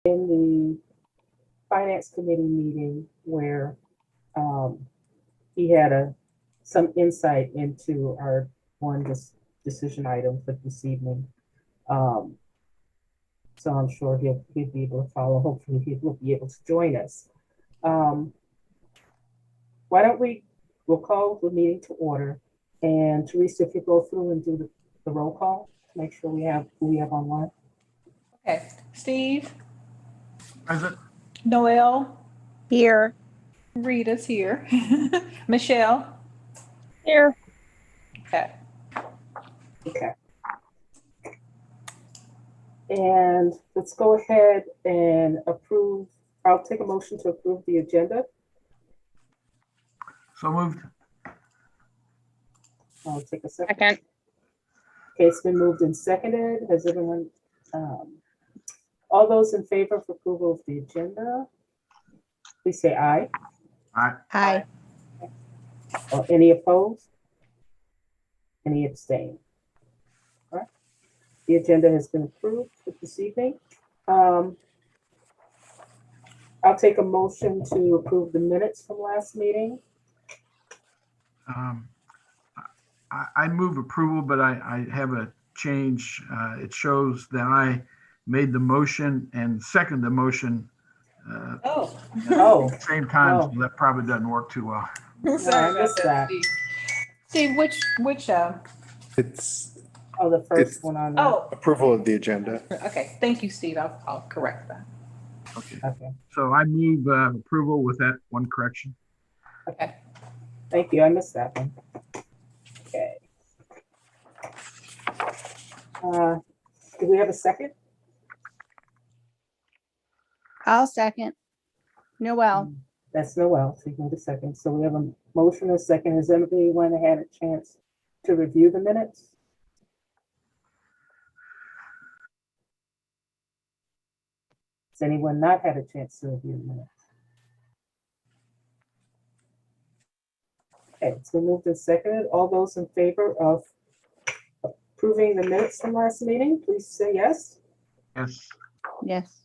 in the Finance Committee meeting where he had some insight into our one decision item for this evening. So I'm sure he'll be able to follow. Hopefully he will be able to join us. Why don't we'll call the meeting to order. And Teresa, if you go through and do the roll call, make sure we have who we have online. Okay, Steve. Present. Noel. Here. Rita's here. Michelle. Here. Okay. Okay. And let's go ahead and approve. I'll take a motion to approve the agenda. So moved. I'll take a second. Second. Okay, it's been moved and seconded. Has everyone, all those in favor of approval of the agenda, please say aye. Aye. Aye. Or any opposed? Any abstain? All right. The agenda has been approved for this evening. I'll take a motion to approve the minutes from last meeting. I move approval, but I have a change. It shows that I made the motion and second the motion at the same time, so that probably doesn't work too well. Sorry I about missed that, that. Steve. Steve, which It's Oh, the first It's- one on. approval of the agenda. okay. Thank you, Steve. I'll correct that. Okay. Okay, So I move approval with that one correction. Okay. thank you. I missed that one. Okay. Do we have a second? I'll second. Noel. That's Noel, so you need a second. So we have a motion and a second. Has everyone had a chance to review the minutes? Has anyone not had a chance to review the minutes? Okay, it's been moved and seconded. All those in favor of approving the minutes from last meeting, please say yes. Yes. Yes.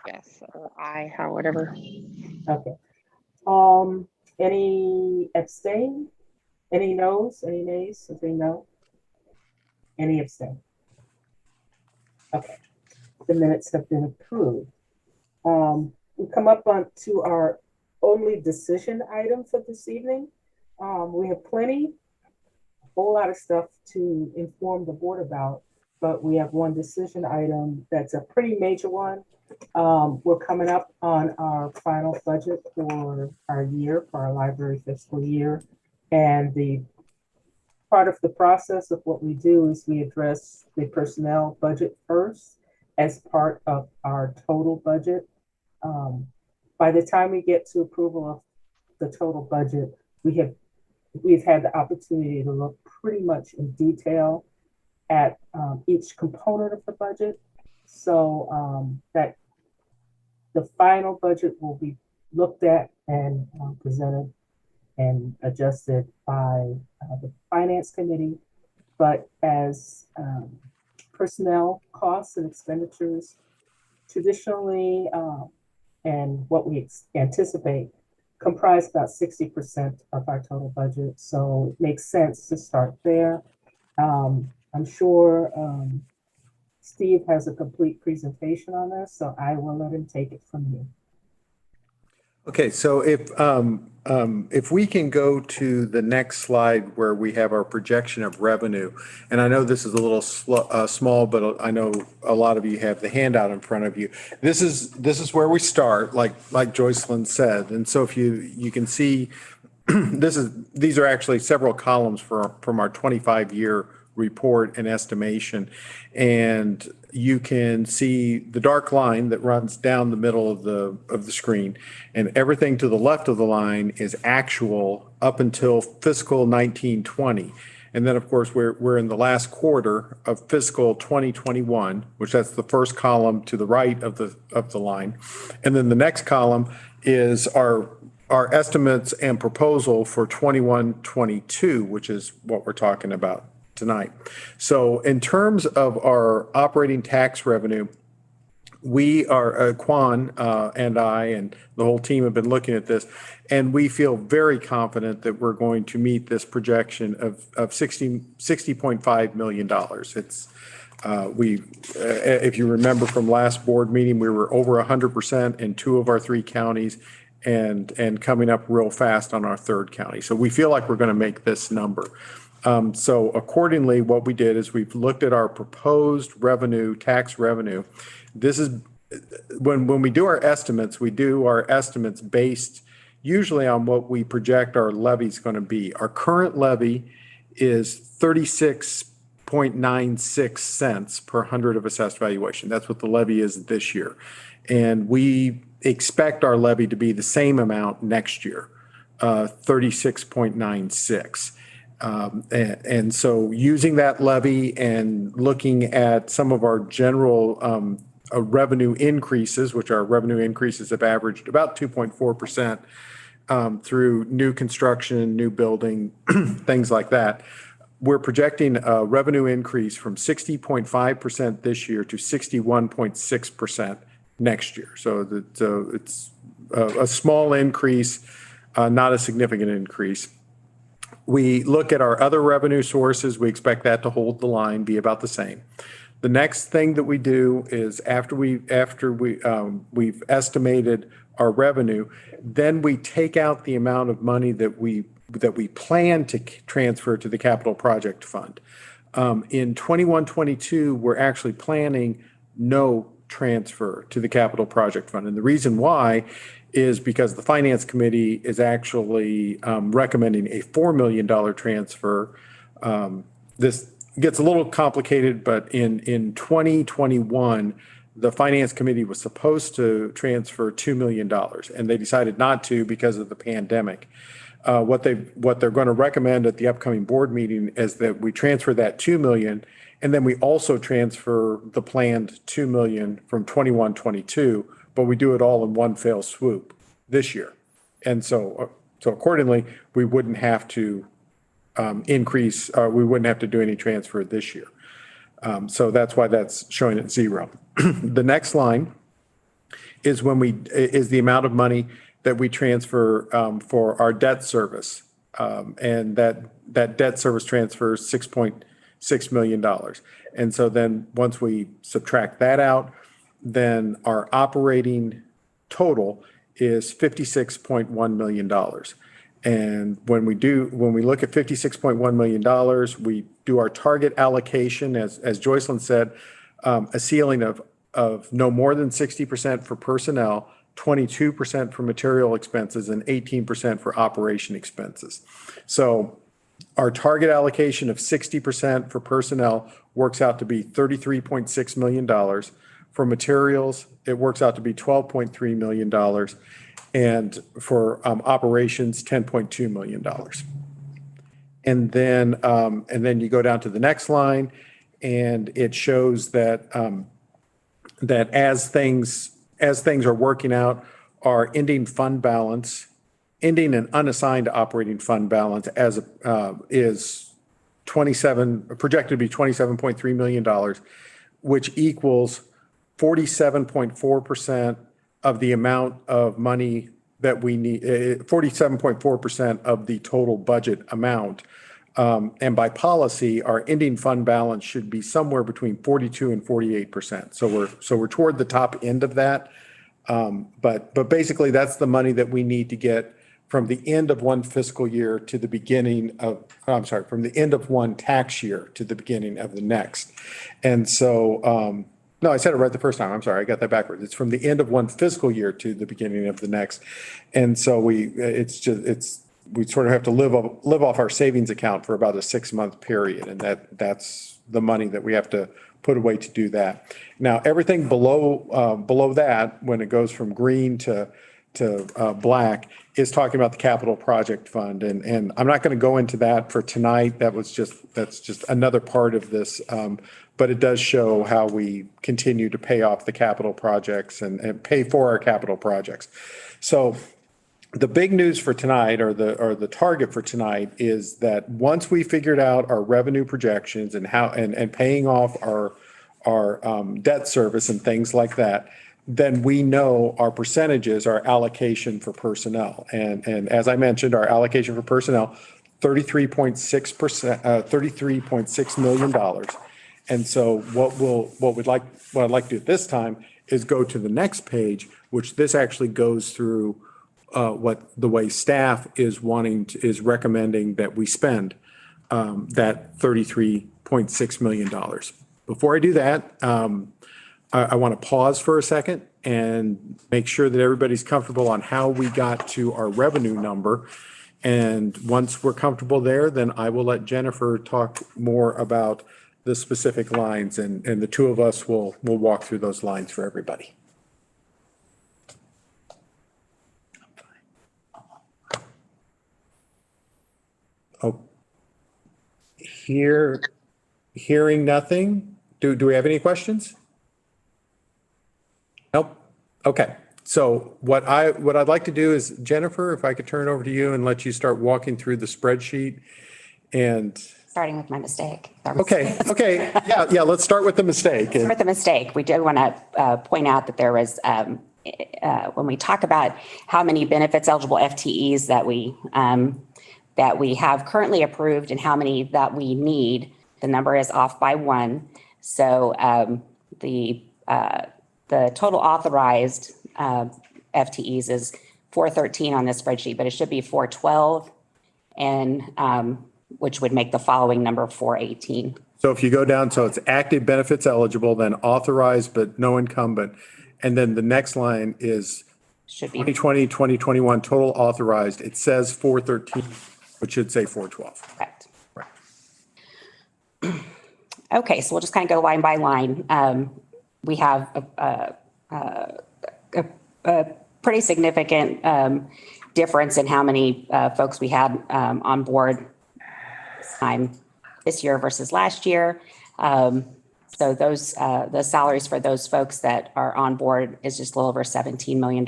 Yes, or I, how, whatever. Okay. Any abstain? Any noes? Any nays? If they no? Any abstain? Okay. The minutes have been approved. We come up on to our only decision item for this evening. We have a whole lot of stuff to inform the board about, but we have one decision item that's a pretty major one. We're coming up on our final budget for our year, for our library fiscal year. And the part of the process of what we do is we address the personnel budget first as part of our total budget. By the time we get to approval of the total budget, we've had the opportunity to look pretty much in detail at each component of the budget, so that the final budget will be looked at and presented and adjusted by the Finance Committee. But as personnel costs and expenditures traditionally, and what we anticipate, comprise about 60% of our total budget. So it makes sense to start there. I'm sure Steve has a complete presentation on this, so I will let him take it from you. Okay, so if we can go to the next slide where we have our projection of revenue, and I know this is a little small, but I know a lot of you have the handout in front of you. This is where we start, like Joycelyn said, and so if you can see, these are actually several columns from our 25-year report and estimation, and you can see the dark line that runs down the middle of the screen, and everything to the left of the line is actual up until fiscal 1920. And then of course we're in the last quarter of fiscal 2021, which that's the first column to the right of the line. And then the next column is our estimates and proposal for 21-22, which is what we're talking about tonight. So in terms of our operating tax revenue, we are, Quan and I and the whole team have been looking at this, and we feel very confident that we're going to meet this projection of $60.5 million. It's, if you remember from last board meeting, we were over 100% in 2 of our 3 counties and coming up real fast on our 3rd county. So we feel like we're going to make this number. So accordingly, what we did is we've looked at our proposed revenue, tax revenue. This is when we do our estimates, we do our estimates based usually on what we project our levy is going to be. Our current levy is 36.96 cents per hundred of assessed valuation. That's what the levy is this year. And we expect our levy to be the same amount next year, 36.96. And so using that levy and looking at some of our general revenue increases, which our revenue increases have averaged about 2.4% through new construction, new building, things like that. We're projecting a revenue increase from 60.5% this year to 61.6% next year. So it's a small increase, not a significant increase. We look at our other revenue sources. We expect that to hold the line, be about the same. The next thing that we do is after we've estimated our revenue, then we take out the amount of money that we plan to transfer to the capital project fund. In 21-22, we're actually planning no transfer to the capital project fund. And the reason why is because the finance committee is actually recommending a $4 million transfer. This gets a little complicated, but in 2021, the finance committee was supposed to transfer $2 million, and they decided not to because of the pandemic. What they're going to recommend at the upcoming board meeting is that we transfer that $2 million, and then we also transfer the planned $2 million from 21-22, but we do it all in one fell swoop this year. And so accordingly, we wouldn't have to increase, we wouldn't have to do any transfer this year. So that's why that's showing at 0. The next line is is the amount of money that we transfer for our debt service. And that debt service transfer is $6.6 million. And so then once we subtract that out, then our operating total is $56.1 million. And when we look at $56.1 million, we do our target allocation, as Joycelyn said, a ceiling of no more than 60% for personnel, 22% for material expenses, and 18% for operation expenses. So our target allocation of 60% for personnel works out to be $33.6 million. For materials, it works out to be $12.3 million. And for operations, $10.2 million. And then you go down to the next line, and it shows that that as things are working out, our ending and unassigned operating fund balance is projected to be $27.3 million, which equals 47.4% of the amount of money that we need, 47.4% of the total budget amount. And by policy, our ending fund balance should be somewhere between 42 and 48%. So we're toward the top end of that. But basically, that's the money that we need to get from the end of one fiscal year to the beginning of, from the end of one tax year to the beginning of the next. And so, no, I said it right the first time. I'm sorry, I got that backwards. It's from the end of one fiscal year to the beginning of the next. And so we sort of have to live off our savings account for about a 6-month period. And that's the money that we have to put away to do that. Now, everything below that, when it goes from green to black, is talking about the capital project fund. And I'm not going to go into that for tonight. That's just another part of this. But it does show how we continue to pay off the capital projects and pay for our capital projects. So the big news for tonight, or the target for tonight, is that once we figured out our revenue projections and how, and paying off our debt service and things like that, then we know our percentages, our allocation for personnel. And as I mentioned, our allocation for personnel, 33.6%, $33.6 million. And so what I'd like to do at this time is go to the next page, which this actually goes through what the way staff is is recommending that we spend that $33.6 million. Before I do that, I want to pause for a second and make sure that everybody's comfortable on how we got to our revenue number. And once we're comfortable there, then I will let Jennifer talk more about the specific lines, and the two of us will walk through those lines for everybody. Oh, hearing nothing. Do we have any questions? Nope. Okay. So what I'd like to do is, Jennifer, if I could turn it over to you and let you start walking through the spreadsheet. And starting with my mistake. okay. Yeah. Let's start with the mistake. With the mistake, we do want to point out that there was, when we talk about how many benefits eligible FTEs that we have currently approved and how many that we need, the number is off by one. So the total authorized FTEs is 413 on this spreadsheet, but it should be 412, and which would make the following number 418. So if you go down, so it's active benefits eligible, then authorized but no incumbent, and then the next line is Should be 2020, 2021 total authorized. It says 413, which should say 412. correct. Right. Okay, so we'll just kind of go line by line. We have a pretty significant difference in how many folks we had on board this year versus last year. So those the salaries for those folks that are on board is just a little over $17 million.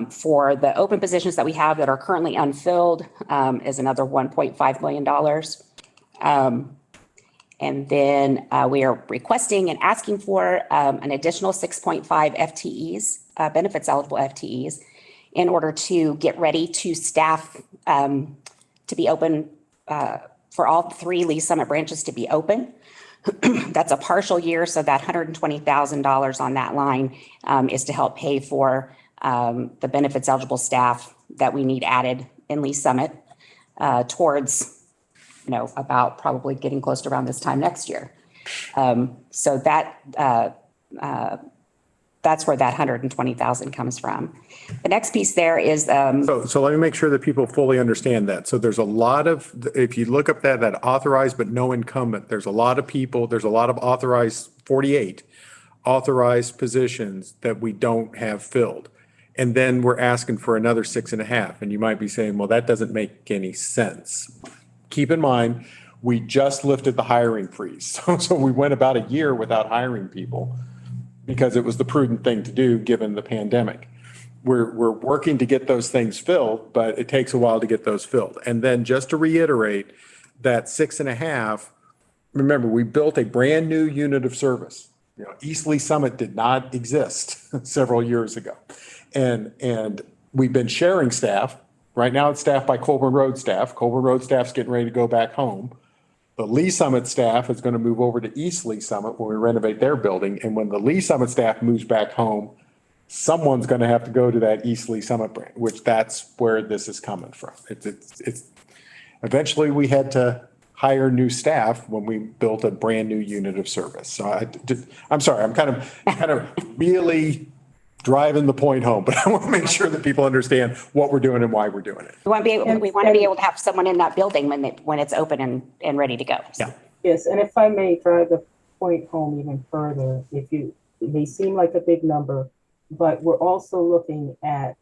For the open positions that we have that are currently unfilled is another $1.5 million. And then we are requesting and asking for an additional 6.5 FTEs, benefits eligible FTEs, in order to get ready to staff to be open for all 3 Lee Summit branches to be open. That's a partial year, so that $120,000 on that line is to help pay for the benefits eligible staff that we need added in Lee Summit towards, about probably getting close to around this time next year. So that's where that $120,000 comes from. The next piece there is. So let me make sure that people fully understand that. So there's a lot of, if you look up that authorized but no incumbent, there's a lot of people, there's a lot of authorized, 48 authorized positions that we don't have filled. And then we're asking for another 6.5. And you might be saying, well, that doesn't make any sense. Keep in mind, we just lifted the hiring freeze. So we went about a year without hiring people because it was the prudent thing to do given the pandemic. We're working to get those things filled, but it takes a while to get those filled. And then just to reiterate, that 6.5, remember, we built a brand new unit of service. East Lee Summit did not exist several years ago. And we've been sharing staff. Right now it's staffed by Colburn Road staff. Colburn Road staff's getting ready to go back home. The Lee Summit staff is going to move over to East Lee Summit when we renovate their building. And when the Lee Summit staff moves back home, someone's going to have to go to that East Lee Summit branch, which that's where this is coming from. It's eventually we had to hire new staff when we built a brand new unit of service. So I'm sorry, I'm kind of really driving the point home, but I want to make sure that people understand what we're doing and why we're doing it. We want to be able to have someone in that building when it's open and ready to go. Yeah. Yes, and if I may drive the point home even further, it may seem like a big number, but we're also looking at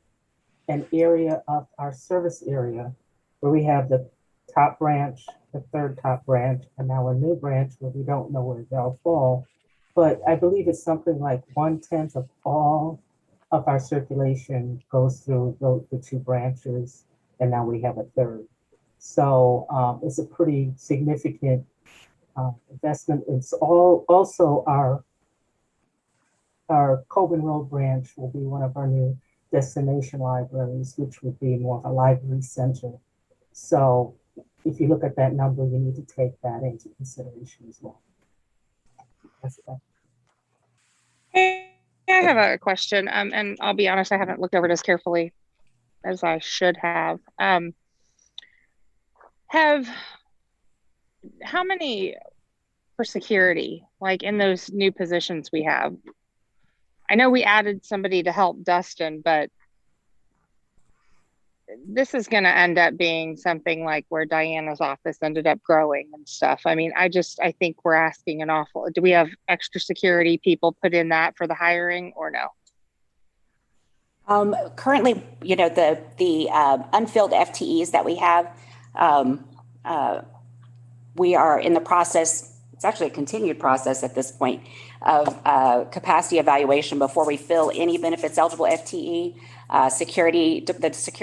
an area of our service area where we have the top branch, the third top branch, and now a new branch where we don't know where they'll fall. But I believe it's something like 1/10 of all of our circulation goes through the two branches, and now we have a third. So it's a pretty significant investment. It's also our Coben Road branch will be one of our new destination libraries, which would be more of a library center. So if you look at that number, you need to take that into consideration as well. That's that. Hey, I have a question, and I'll be honest, I haven't looked over it as carefully as I should have. How many for security, like in those new positions we have? I know we added somebody to help Dustin, but this is going to end up being something like where Diana's office ended up growing and stuff. I mean, I think we're asking an awful, do we have extra security people put in that for the hiring or no? Currently, the unfilled FTEs that we have, we are in the process, it's actually a continued process at this point, of capacity evaluation before we fill any benefits eligible FTE. The security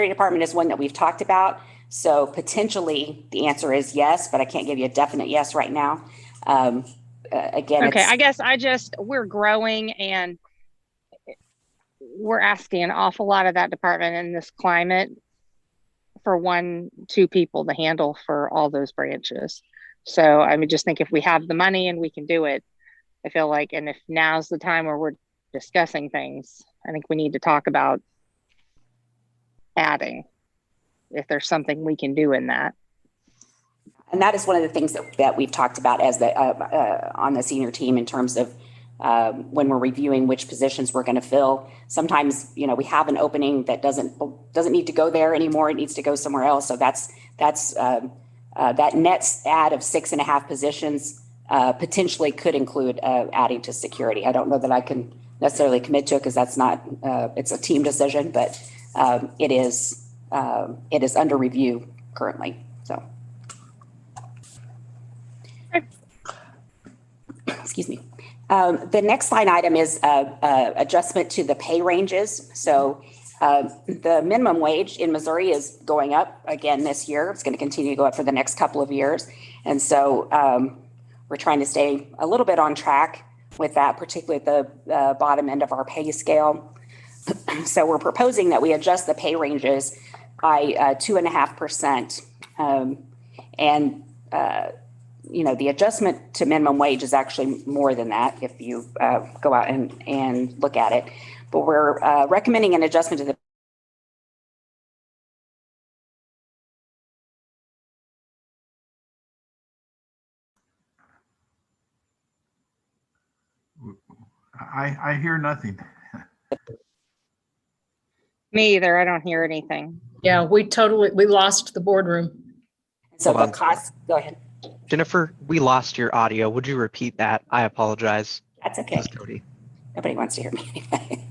department is one that we've talked about. So potentially the answer is yes, but I can't give you a definite yes right now. Again, okay, I guess we're growing and we're asking an awful lot of that department in this climate for 1-2 people to handle for all those branches. So I mean, just think if we have the money and we can do it, I feel like, and if now's the time where we're discussing things, I think we need to talk about adding, if there's something we can do in that. And that is one of the things that we've talked about as on the senior team in terms of when we're reviewing which positions we're going to fill. Sometimes, we have an opening that doesn't need to go there anymore. It needs to go somewhere else. So that's that net add of 6.5 positions potentially could include adding to security. I don't know that I can necessarily commit to it because that's not, it's a team decision, but it is under review currently. So. Excuse me. The next line item is adjustment to the pay ranges. So the minimum wage in Missouri is going up again this year. It's going to continue to go up for the next couple of years. And so we're trying to stay a little bit on track with that, particularly at the bottom end of our pay scale. So we're proposing that we adjust the pay ranges by 2.5%. The adjustment to minimum wage is actually more than that if you go out and look at it. But we're recommending an adjustment to the I hear nothing. Me either. I don't hear anything. Yeah, we lost the boardroom. so Hold the on. cost. Go ahead. Jennifer, we lost your audio. Would you repeat that? I apologize. That's okay. This is Cody. Nobody wants to hear me anyway.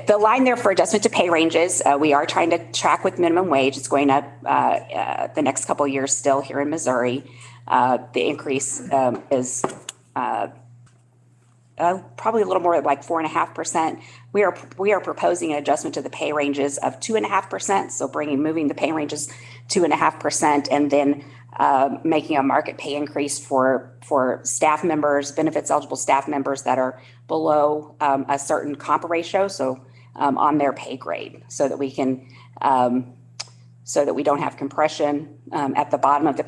The line there for adjustment to pay ranges, we are trying to track with minimum wage. It's going up the next couple of years still here in Missouri. The increase is probably a little more like 4.5%. We are proposing an adjustment to the pay ranges of 2.5%. So moving the pay ranges 2.5%, and then making a market pay increase for staff members, benefits eligible staff members that are below a certain comp ratio. So on their pay grade, so that we can, so that we don't have compression at the bottom of the.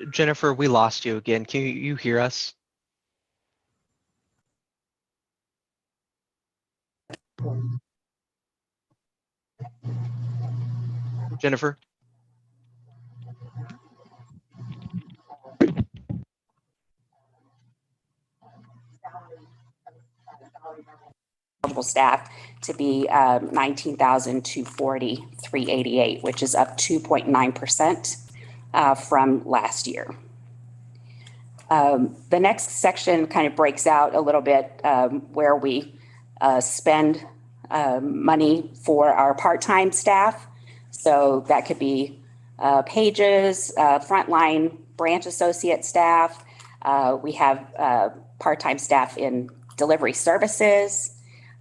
Jennifer, we lost you again. Can you hear us? Jennifer? Eligible staff to be 19,240,388, which is up 2.9% from last year. The next section kind of breaks out a little bit where we spend money for our part-time staff. So that could be pages, frontline branch associate staff, We have part-time staff in delivery services,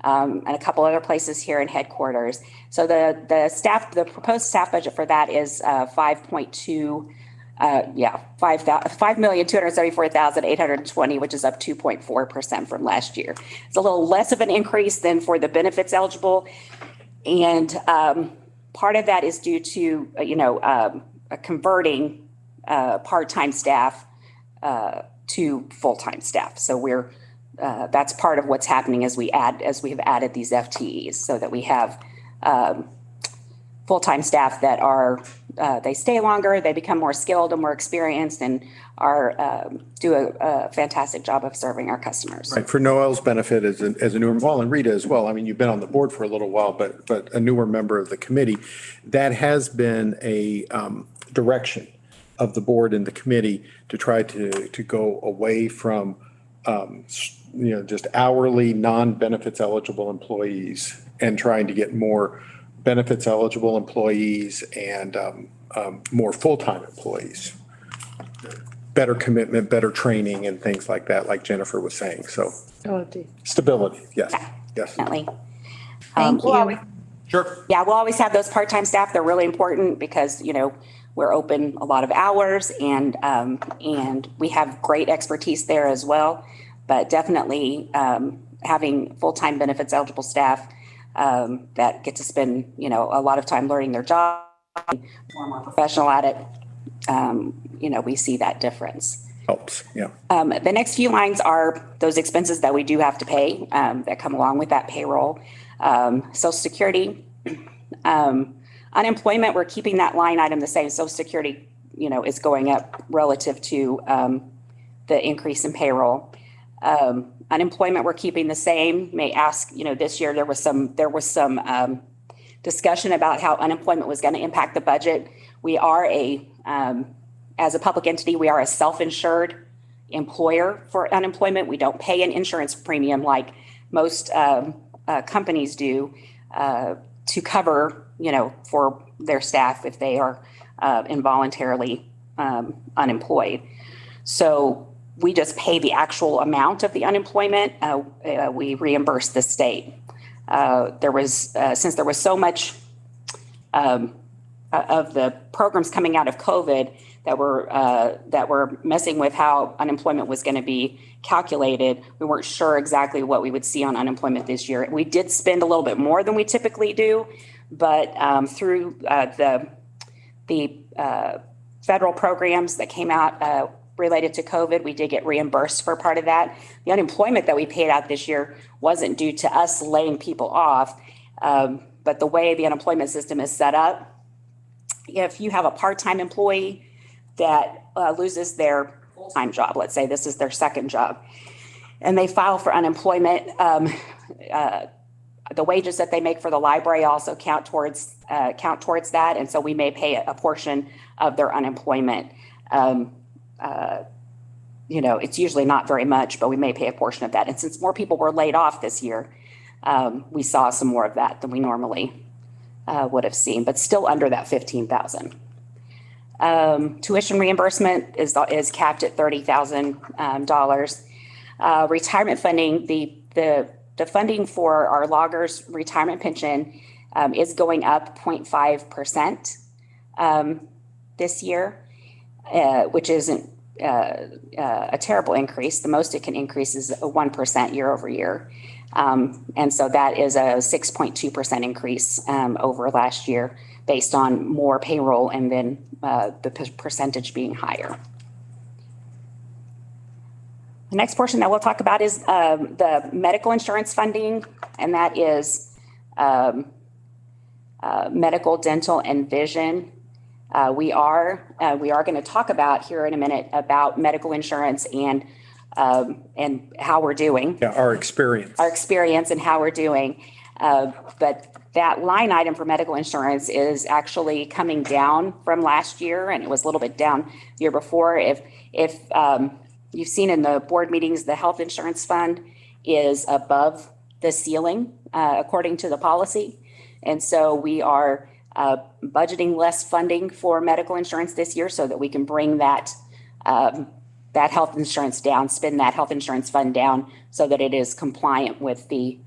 and a couple other places here in headquarters. So the proposed staff budget for that is 5,274,820, which is up 2.4% from last year. It's a little less of an increase than for the benefits eligible. And part of that is due to, converting part-time staff to full-time staff. So that's part of what's happening as we have added these FTEs, so that we have full-time staff that they stay longer, they become more skilled and more experienced, and do a fantastic job of serving our customers. Right. For Noel's benefit as a newer, well, and Rita as well. I mean, you've been on the board for a little while, but a newer member of the committee, that has been a direction of the board and the committee to try to go away from, just hourly, non-benefits eligible employees, and trying to get more benefits eligible employees and more full-time employees. Better commitment, better training, and things like that, like Jennifer was saying. So stability, yes, yes. Definitely. Thank you. Sure. Yeah, we'll always have those part-time staff. They're really important because, we're open a lot of hours, and we have great expertise there as well. But definitely having full-time benefits eligible staff that get to spend, a lot of time learning their job, more professional at it, we see that difference. Helps, yeah. The next few lines are those expenses that we do have to pay that come along with that payroll. Social Security, unemployment, we're keeping that line item the same. Social Security, is going up relative to the increase in payroll. Unemployment, we're keeping the same. May ask, this year there was some discussion about how unemployment was going to impact the budget. We are as a public entity, we are a self-insured employer for unemployment. We don't pay an insurance premium like most companies do to cover, for their staff if they are involuntarily unemployed. So we just pay the actual amount of the unemployment. We reimburse the state. Since there was so much of the programs coming out of COVID that were messing with how unemployment was going to be calculated, we weren't sure exactly what we would see on unemployment this year. We did spend a little bit more than we typically do, but through the federal programs that came out related to COVID, we did get reimbursed for part of that. The unemployment that we paid out this year wasn't due to us laying people off, but the way the unemployment system is set up, if you have a part-time employee that loses their full-time job, let's say this is their second job, and they file for unemployment, the wages that they make for the library also count towards that, and so we may pay a portion of their unemployment. It's usually not very much, but we may pay a portion of that. And since more people were laid off this year, we saw some more of that than we normally would have seen, but still under that $15,000. Tuition reimbursement is capped at $30,000. Retirement funding, the funding for our loggers' retirement pension is going up 0.5% this year, which isn't a terrible increase. The most it can increase is 1% year over year. And so that is a 6.2% increase over last year based on more payroll and then the percentage being higher. The next portion that we'll talk about is the medical insurance funding, and that is medical, dental, and vision. We are going to talk about here in a minute about medical insurance and how we're doing. Yeah, our experience and how we're doing. But that line item for medical insurance is actually coming down from last year, and it was a little bit down the year before. If you've seen in the board meetings, the health insurance fund is above the ceiling according to the policy. And so we are budgeting less funding for medical insurance this year so that we can bring that that health insurance down, spin that health insurance fund down so that it is compliant with the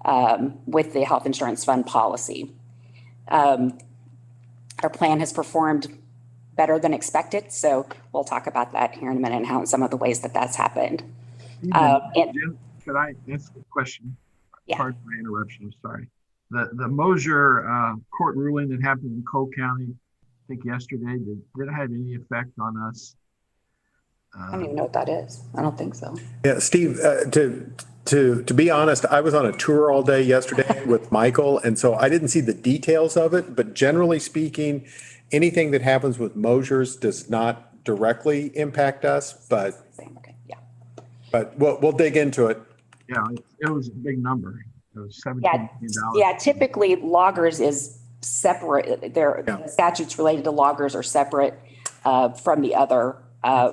health insurance fund policy. Our plan has performed better than expected, so we'll talk about that here in a minute and how some of the ways that that's happened. Jim, could I ask a question? Yeah. Pardon my interruption, I'm sorry. The Mosier court ruling that happened in Cole County, I think yesterday, did it have any effect on us? I don't even know what that is. I don't think so. Yeah, Steve, to be honest, I was on a tour all day yesterday with Michael, and so I didn't see the details of it, but generally speaking, anything that happens with Mosier's does not directly impact us, but Okay, yeah. but we'll dig into it. Yeah, it was a big number. It was $17 Yeah, million. yeah, typically loggers is separate. The statutes related to loggers are separate from the other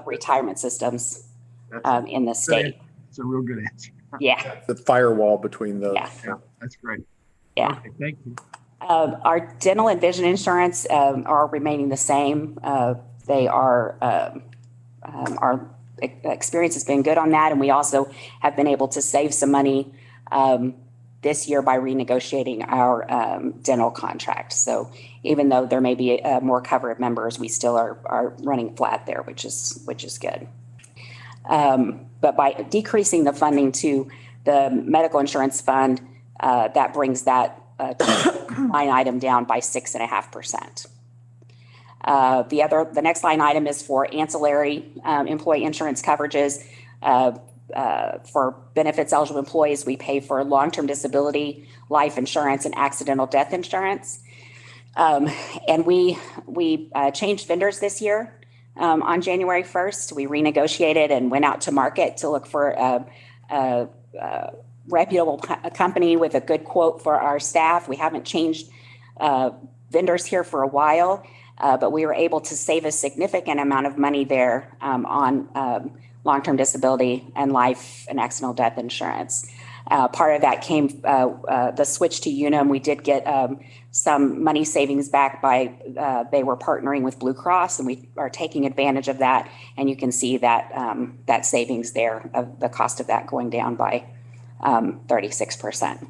retirement systems in the state. It's a real good answer. Yeah. The firewall between those. Yeah. That's great. Yeah. Okay, thank you. Our dental and vision insurance are remaining the same. They are, our experience has been good on that. And we also have been able to save some money this year by renegotiating our dental contract. So even though there may be more covered members, we still are running flat there, which is good. But by decreasing the funding to the medical insurance fund, that brings that line item down by 6.5%. The next line item is for ancillary employee insurance coverages. For benefits eligible employees, we pay for long-term disability, life insurance, and accidental death insurance. And we changed vendors this year. On January 1st, we renegotiated and went out to market to look for a reputable company with a good quote for our staff. We haven't changed vendors here for a while, but we were able to save a significant amount of money there on long-term disability and life and accidental death insurance. Part of that came the switch to Unum. We did get some money savings back by they were partnering with Blue Cross, and we are taking advantage of that. And you can see that that savings there of the cost of that going down by 36%.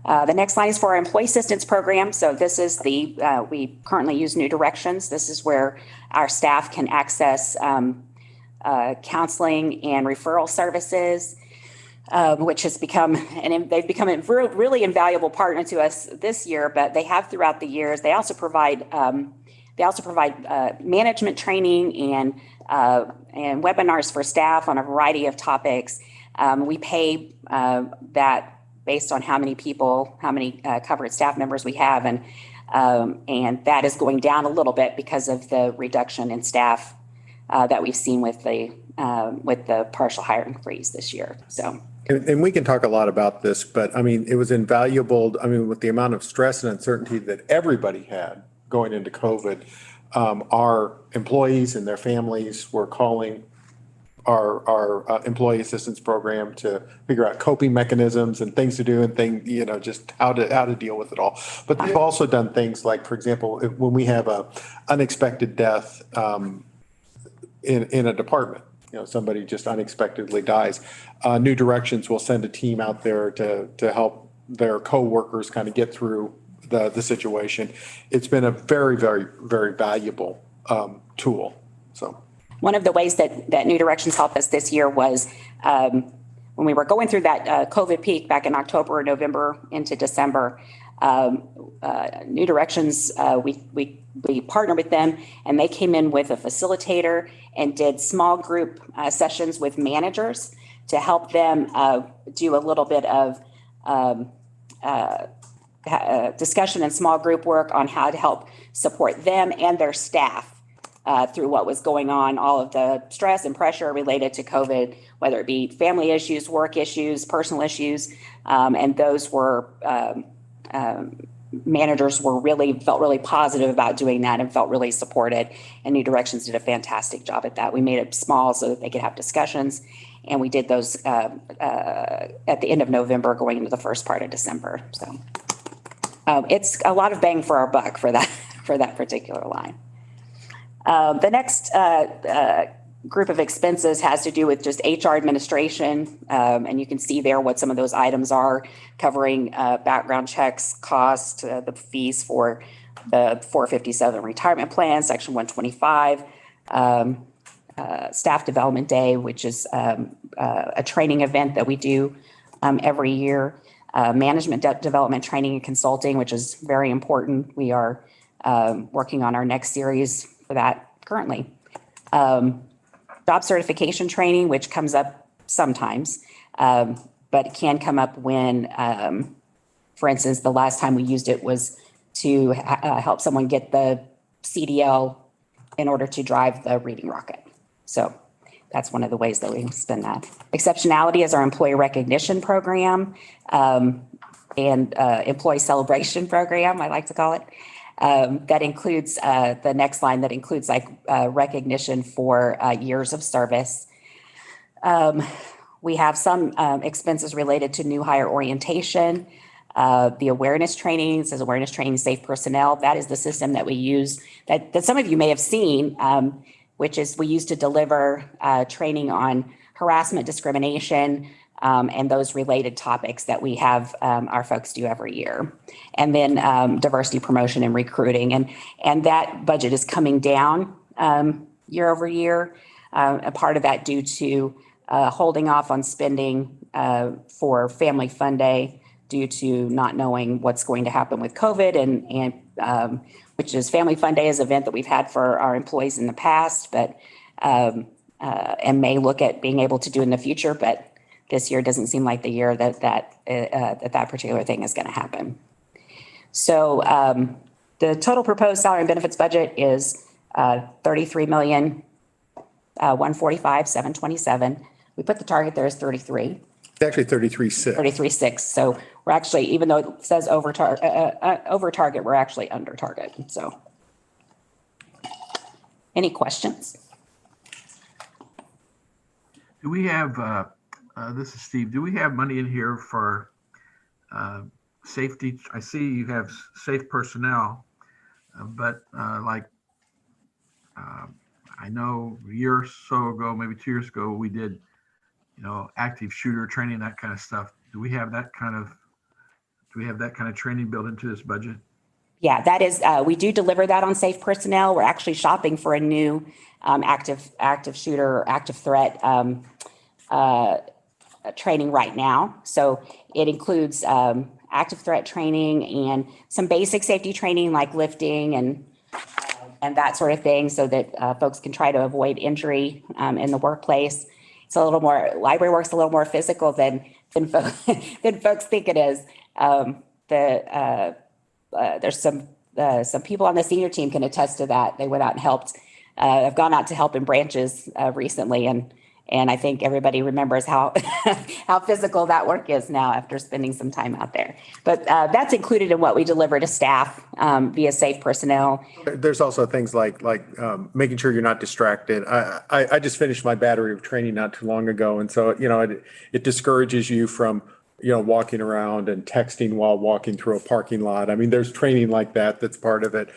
The next line is for our employee assistance program. So this is we currently use New Directions. This is where our staff can access counseling and referral services, which has become, and they've become a really invaluable partner to us this year, but they have throughout the years. They also provide management training and webinars for staff on a variety of topics. We pay that based on how many covered staff members we have, and that is going down a little bit because of the reduction in staff that we've seen with the partial hiring freeze this year. So. And we can talk a lot about this, but I mean, it was invaluable. I mean, with the amount of stress and uncertainty that everybody had going into COVID, our employees and their families were calling our employee assistance program to figure out coping mechanisms and things to do and just how to deal with it all. But they've also done things like, for example, when we have a unexpected death in a department, somebody just unexpectedly dies, New Directions will send a team out there to help their coworkers kind of get through the situation. It's been a very, very, very valuable tool. So. One of the ways that New Directions helped us this year was when we were going through that COVID peak back in October, November into December. New Directions, we partnered with them, and they came in with a facilitator and did small group sessions with managers to help them do a little bit of discussion and small group work on how to help support them and their staff through what was going on, all of the stress and pressure related to COVID, whether it be family issues, work issues, personal issues. And those were, managers felt really positive about doing that and felt really supported. And New Directions did a fantastic job at that. We made it small so that they could have discussions. And we did those at the end of November going into the first part of December. So it's a lot of bang for our buck for that particular line. The next group of expenses has to do with just HR administration. And you can see there what some of those items are, covering background checks, cost, the fees for the 457 retirement plan, section 125, staff development day, which is a training event that we do every year, management development training and consulting, which is very important. We are working on our next series for that currently. Job certification training, which comes up sometimes, but it can come up when, for instance, the last time we used it was to help someone get the CDL in order to drive the reading rocket. So that's one of the ways that we spend that. Exceptionality is our employee recognition program and employee celebration program, I like to call it. That includes the next line that includes like recognition for years of service. We have some expenses related to new hire orientation. The awareness training, says awareness training, safe personnel. That is the system that we use that some of you may have seen, which is we use to deliver training on harassment, discrimination, and those related topics that we have our folks do every year. And then diversity promotion and recruiting. And that budget is coming down year over year. A part of that due to holding off on spending for Family Fun Day due to not knowing what's going to happen with COVID and which is Family Fun Day is an event that we've had for our employees in the past, but and may look at being able to do in the future, but this year doesn't seem like the year that particular thing is going to happen. So the total proposed salary and benefits budget is $33,145,727. We put the target there as 33. It's actually 33.6. 33.6. So we're actually, even though it says over target, we're actually under target. So any questions? Do we have, this is Steve, do we have money in here for safety? I see you have safe personnel, but I know a year or so ago, maybe 2 years ago, we did, active shooter training, that kind of stuff. Do we have that kind of training built into this budget? Yeah, that is, we do deliver that on safe personnel. We're actually shopping for a new active shooter, active threat training right now. So it includes active threat training and some basic safety training like lifting and that sort of thing, so that folks can try to avoid injury in the workplace. It's a little more, library work's a little more physical than folks think it is. There's some people on the senior team can attest to that. They went out and helped. I've gone out to help in branches recently, and I think everybody remembers how how physical that work is now after spending some time out there. But that's included in what we deliver to staff via safe personnel. There's also things like making sure you're not distracted. I just finished my battery of training not too long ago, and so it discourages you from walking around and texting while walking through a parking lot. I mean, there's training like that that's part of it.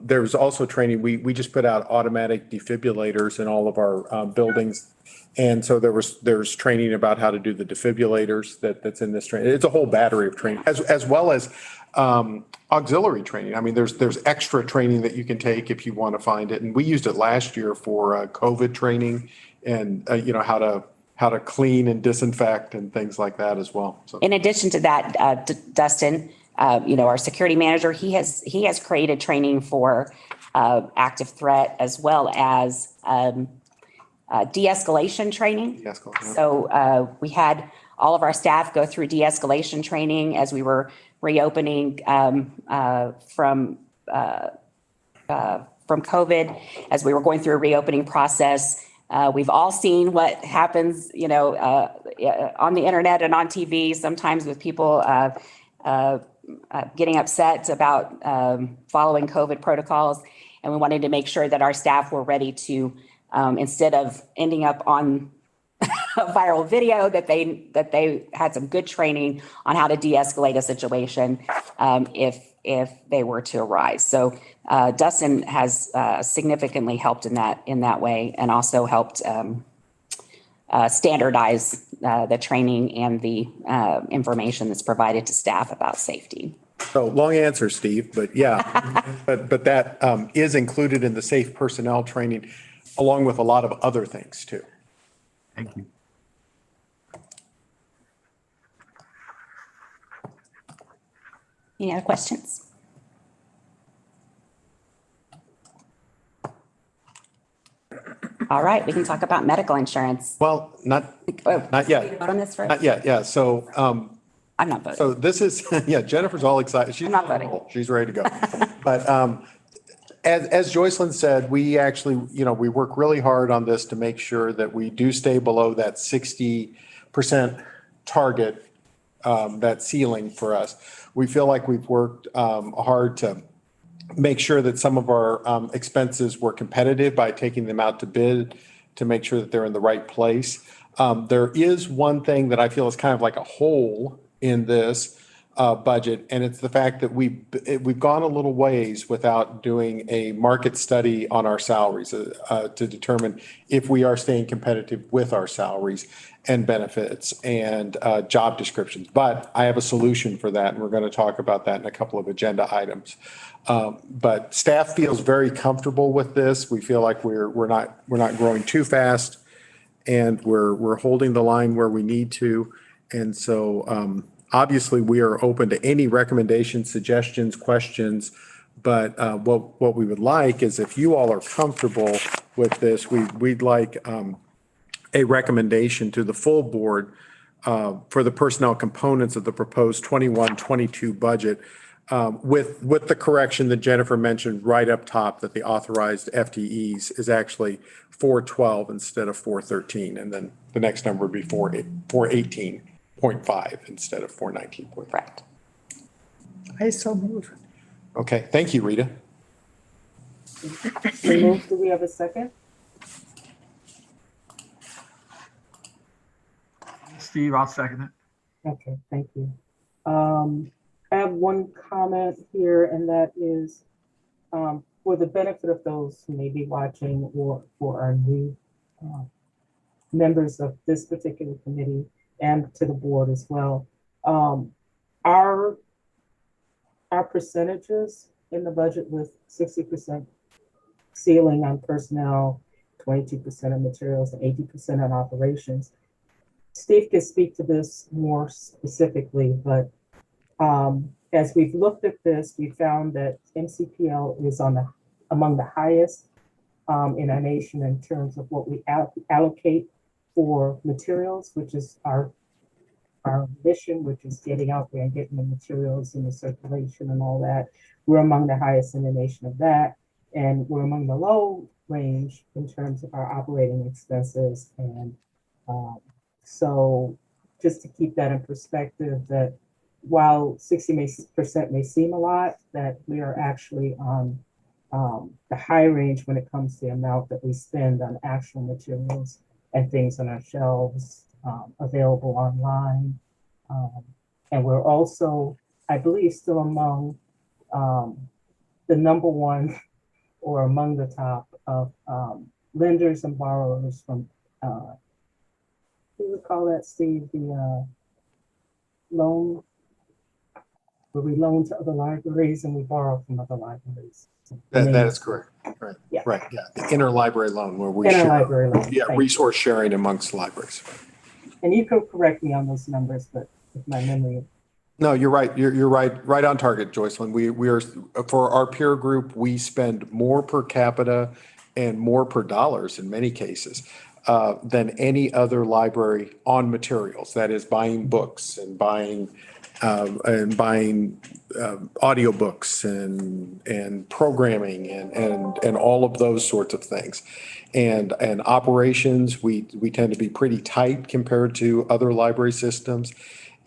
There's also training. We just put out automatic defibrillators in all of our buildings. And so there's training about how to do the defibrillators that's in this training. It's a whole battery of training, as well as auxiliary training. I mean, there's extra training that you can take if you want to find it. And we used it last year for COVID training and how to clean and disinfect and things like that as well. So. In addition to that, Dustin, our security manager, he has created training for active threat as well as de-escalation training. So we had all of our staff go through de-escalation training as we were reopening from COVID, as we were going through a reopening process. We've all seen what happens, on the internet and on TV, sometimes with people getting upset about following COVID protocols. And we wanted to make sure that our staff were ready to, instead of ending up on a viral video, that they had some good training on how to de-escalate a situation if they were to arise. So Dustin has significantly helped in that way, and also helped standardize the training and the information that's provided to staff about safety. So long answer, Steve, but yeah, but that is included in the safe personnel training, along with a lot of other things too. Thank you. Any other questions? All right, we can talk about medical insurance. Well, not yet. Vote on this first? Not yet, yeah. So, I'm not voting. so this is, yeah, Jennifer's all excited. She's I'm not voting. She's ready to go. But as Joycelyn said, we actually, we work really hard on this to make sure that we do stay below that 60% target, that ceiling for us. We feel like we've worked hard to make sure that some of our expenses were competitive by taking them out to bid to make sure that they're in the right place. There is one thing that I feel is kind of like a hole in this budget, and it's the fact that we've gone a little ways without doing a market study on our salaries to determine if we are staying competitive with our salaries and benefits and job descriptions. But I have a solution for that, and we're going to talk about that in a couple of agenda items. But staff feels very comfortable with this. We feel like we're not growing too fast, and we're holding the line where we need to. And so obviously we are open to any recommendations, suggestions, questions. But what we would like is, if you all are comfortable with this, we'd like a recommendation to the full board for the personnel components of the proposed 21-22 budget, with the correction that Jennifer mentioned right up top, that the authorized FTEs is actually 412 instead of 413. And then the next number would be 418.5 instead of 419.5. Correct. I so move. Okay, thank you, Rita. Do we have a second? Steve, I'll second it. Okay, thank you. I have one comment here, and that is for the benefit of those who may be watching, or for our new members of this particular committee and to the board as well. Our percentages in the budget, with 60% ceiling on personnel, 22% on materials, and 80% on operations. Steve can speak to this more specifically, but as we've looked at this, we found that MCPL is among the highest in our nation in terms of what we allocate for materials, which is our mission, which is getting out there and getting the materials in the circulation and all that. We're among the highest in the nation of that, and we're among the low range in terms of our operating expenses. And so just to keep that in perspective, that while 60% may seem a lot, that we are actually on the high range when it comes to the amount that we spend on actual materials and things on our shelves, available online. And we're also, I believe, still among the number one, or among the top of lenders and borrowers from, what do we call that, Steve? The loan, where we loan to other libraries and we borrow from other libraries. That is correct. Right. Yeah. Right. Yeah. The interlibrary loan, where we Interlibrary loan. yeah, Thank resource sharing amongst libraries. And you can correct me on those numbers, but if my memory. No, you're right. You're right on target, Joycelyn. We are, for our peer group, we spend more per capita and more per dollars in many cases than any other library on materials. That is, buying books and buying audiobooks and programming and all of those sorts of things. And operations, we tend to be pretty tight compared to other library systems.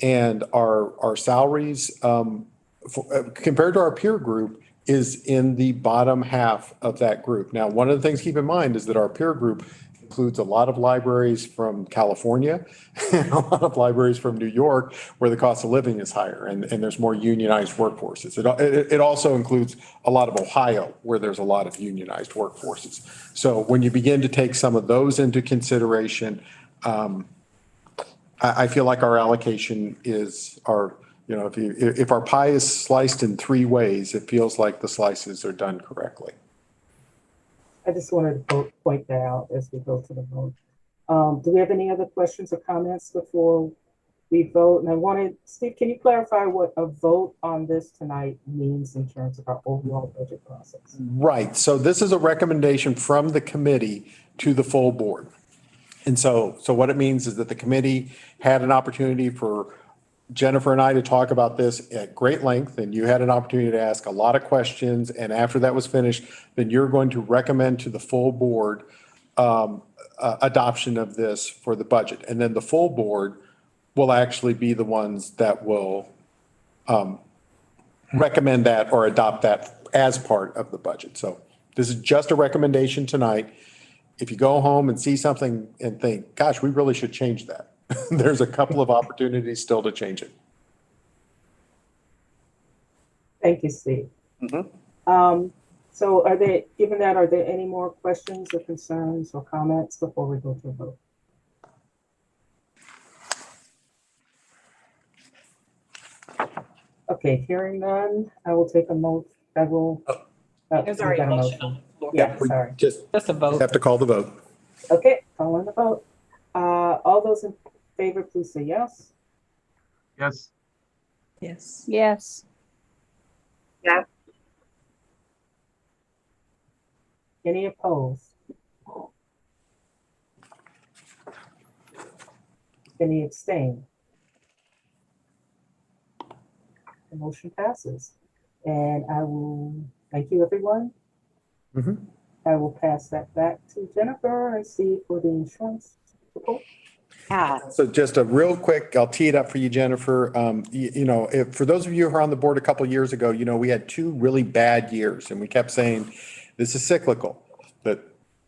And our salaries, compared to our peer group, is in the bottom half of that group. Now, one of the things to keep in mind is that our peer group includes a lot of libraries from California and a lot of libraries from New York where the cost of living is higher and there's more unionized workforces. It also includes a lot of Ohio where there's a lot of unionized workforces. So when you begin to take some of those into consideration, I feel like our allocation is if our pie is sliced in three ways, it feels like the slices are done correctly. I just wanted to point that out as we go to the vote. Do we have any other questions or comments before we vote? And I wanted, Steve, can you clarify what a vote on this tonight means in terms of our overall budget process? Right. So this is a recommendation from the committee to the full board. And so what it means is that the committee had an opportunity for Jennifer and I to talk about this at great length, and you had an opportunity to ask a lot of questions. And after that was finished, then you're going to recommend to the full board adoption of this for the budget. And then the full board will actually be the ones that will recommend that or adopt that as part of the budget. So this is just a recommendation tonight. If you go home and see something and think, gosh, we really should change that, there's a couple of opportunities still to change it. Thank you, Steve. So are there any more questions or concerns or comments before we go to a vote? Okay, hearing none, I will take a motion. There's already a motion on the floor. Yeah, sorry. Just Just a vote. have to call the vote. Okay, calling the vote. All those in favor, please say yes. Yes. Yes. Yes. Any opposed? Any abstain? The motion passes. And I will thank you, everyone. I will pass that back to Jennifer and see for the insurance report. Yeah. So just a real quick, I'll tee it up for you, Jennifer. For those of you who are on the board a couple of years ago, we had 2 really bad years and we kept saying, this is cyclical, that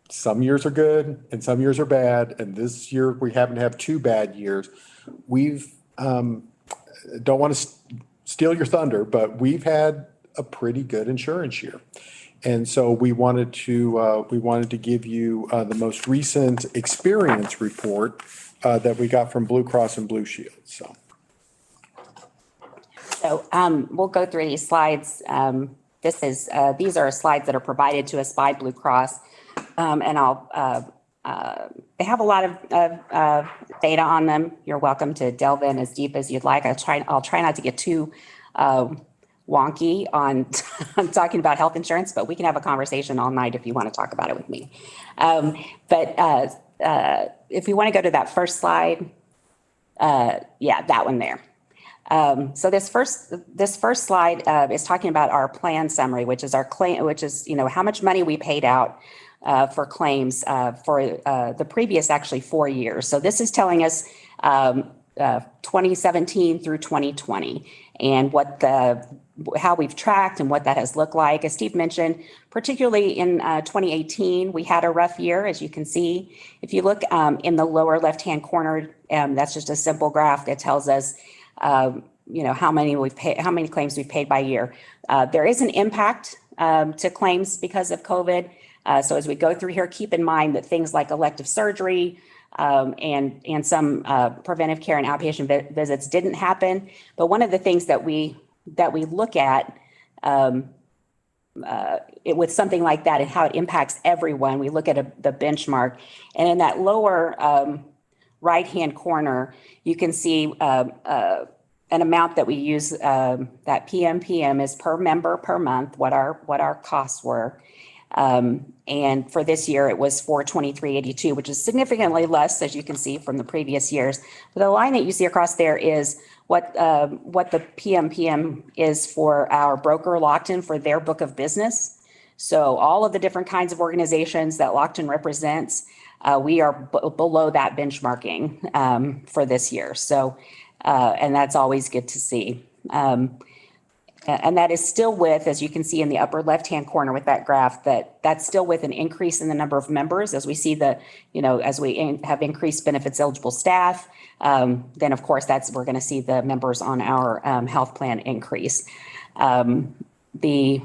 some years are good and some years are bad. And this year we happen to have 2 bad years. We've, don't want to steal your thunder, but we've had a pretty good insurance year. And so we wanted to give you the most recent experience report that we got from Blue Cross and Blue Shield. So we'll go through these slides. These are slides that are provided to us by Blue Cross, and they have a lot of data on them. You're welcome to delve in as deep as you'd like. I'll try not to get too wonky on talking about health insurance, but we can have a conversation all night if you want to talk about it with me. If we want to go to that first slide, that one there. So this first slide is talking about our plan summary, which is our claim, which is how much money we paid out for claims for the previous actually 4 years. So this is telling us 2017 through 2020 and how we've tracked and what that has looked like. As Steve mentioned, particularly in 2018, we had a rough year, as you can see. If you look in the lower left-hand corner, that's just a simple graph that tells us, how many claims we've paid by year. There is an impact to claims because of COVID. So as we go through here, keep in mind that things like elective surgery and some preventive care and outpatient visits didn't happen. But one of the things that we look at with something like that and how it impacts everyone, we look at the benchmark. And in that lower right-hand corner, you can see an amount that we use, that PMPM is per member per month, what our costs were. And for this year, it was $423.82, which is significantly less, as you can see from the previous years. But the line that you see across there is what the PMPM is for our broker Lockton for their book of business. So all of the different kinds of organizations that Lockton represents, we are below that benchmarking for this year. So, and that's always good to see. And that is still with, as you can see in the upper left-hand corner with that graph, that's still with an increase in the number of members as we see as we have increased benefits eligible staff, then of course we're going to see the members on our health plan increase. The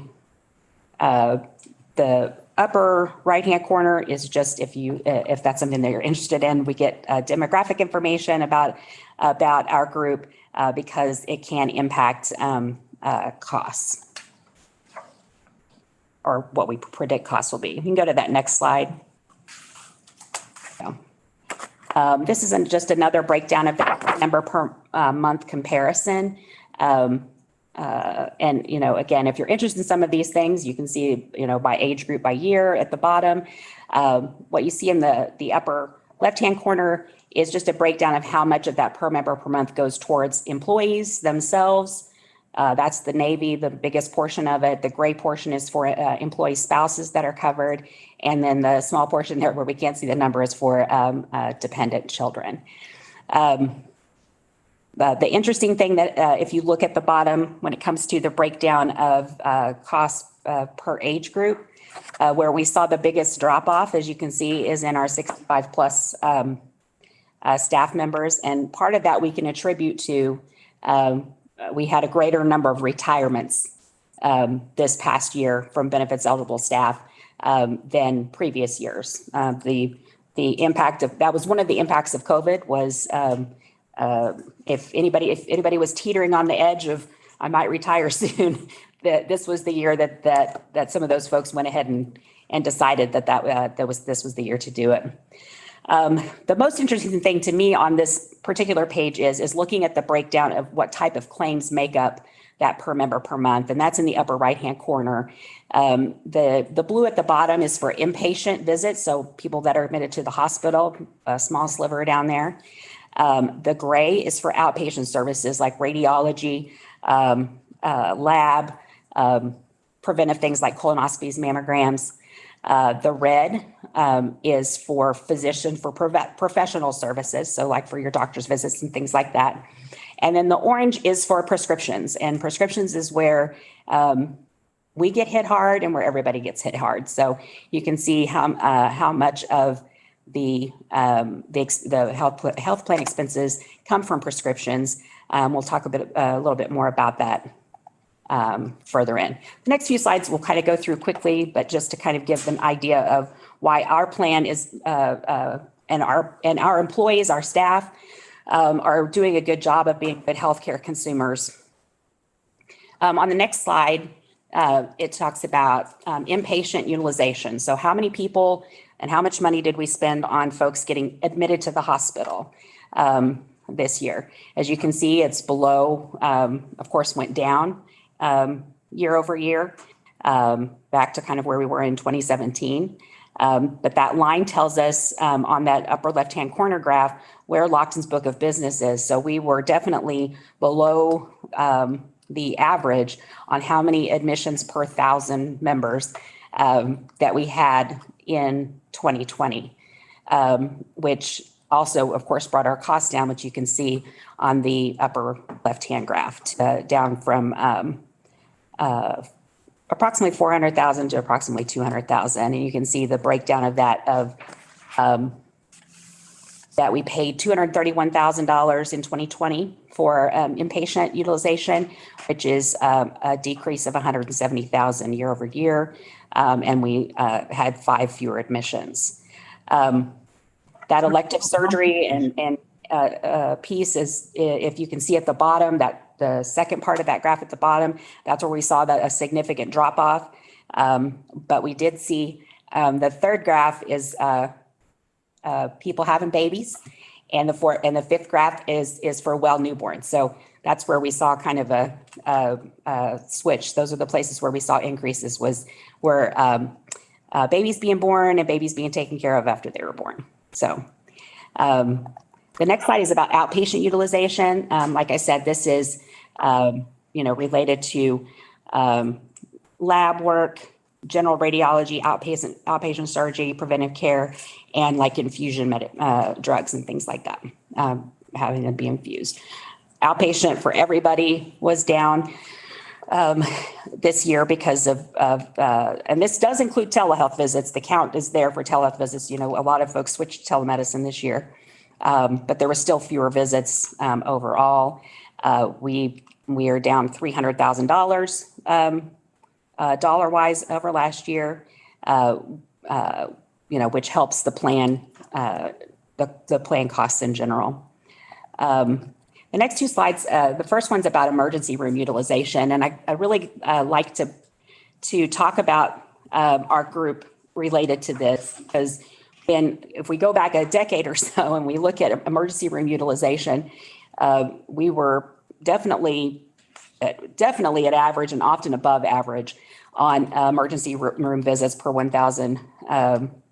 upper right-hand corner is just if that's something that you're interested in, we get demographic information about our group because it can impact costs or what we predict costs will be. You can go to that next slide. This is just another breakdown of the member per month comparison. And, again, if you're interested in some of these things, you can see, by age group, by year at the bottom. What you see in the upper left-hand corner is just a breakdown of how much of that per member per month goes towards employees themselves. That's the navy, the biggest portion of it. The gray portion is for employee spouses that are covered. And then the small portion there where we can't see the number is for dependent children. The interesting thing that if you look at the bottom, when it comes to the breakdown of costs per age group, where we saw the biggest drop off, as you can see, is in our 65 plus staff members. And part of that we can attribute to we had a greater number of retirements this past year from benefits eligible staff than previous years. The impact of that was one of the impacts of COVID was if anybody was teetering on the edge of I might retire soon, that this was the year that some of those folks went ahead and decided this was the year to do it. The most interesting thing to me on this particular page is looking at the breakdown of what type of claims make up that per member per month, and that's in the upper right-hand corner. The blue at the bottom is for inpatient visits, so people that are admitted to the hospital, a small sliver down there. The gray is for outpatient services like radiology, lab, preventive things like colonoscopies, mammograms. The red is for professional services, so like for your doctor's visits and things like that. And then the orange is for prescriptions, and prescriptions is where we get hit hard and where everybody gets hit hard. So you can see how much of the health plan expenses come from prescriptions. We'll talk a little bit more about that further in. The next few slides we'll kind of go through quickly, but just to kind of give an idea of why our plan is and our employees, our staff, are doing a good job of being good healthcare consumers. On the next slide, it talks about inpatient utilization. So how many people and how much money did we spend on folks getting admitted to the hospital this year? As you can see, it's below, of course, went down year over year, back to kind of where we were in 2017. But that line tells us on that upper left-hand corner graph where Lockton's book of business is. So we were definitely below the average on how many admissions per 1,000 members that we had in 2020, which also, of course, brought our costs down, which you can see on the upper left-hand graph, down from approximately 400,000 to approximately 200,000. And you can see the breakdown of that that we paid $231,000 in 2020 for inpatient utilization, which is a decrease of 170,000 year over year. And we had 5 fewer admissions. That elective surgery and piece is, if you can see at the bottom, that the second part of that graph at the bottom, that's where we saw that a significant drop off. But we did see the third graph is people having babies, and the fifth graph is for well newborns. So that's where we saw kind of a switch. Those are the places where we saw increases were babies being born and babies being taken care of after they were born. So the next slide is about outpatient utilization. Like I said, this is related to lab work, general radiology, outpatient surgery, preventive care, and like infusion drugs and things like that, having them be infused. Outpatient for everybody was down. this year because of and this does include telehealth visits. The count is there for telehealth visits. You know, a lot of folks switched to telemedicine this year, but there were still fewer visits overall. We are down $300,000 dollar wise over last year, you know, which helps the plan, the plan costs in general. The next two slides, the first one's about emergency room utilization. And I really like to talk about our group related to this, because if we go back a decade or so and we look at emergency room utilization, we were definitely at average and often above average on emergency room visits per 1,000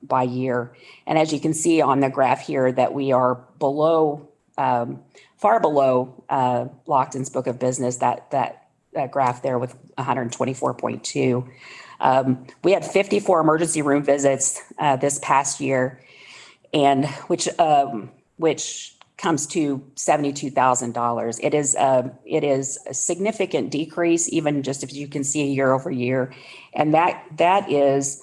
by year. And as you can see on the graph here, that we are below, far below Lockton's book of business, that graph there with 124.2. We had 54 emergency room visits this past year, and which comes to $72,000. It is a significant decrease, even just if you can see year over year, and that is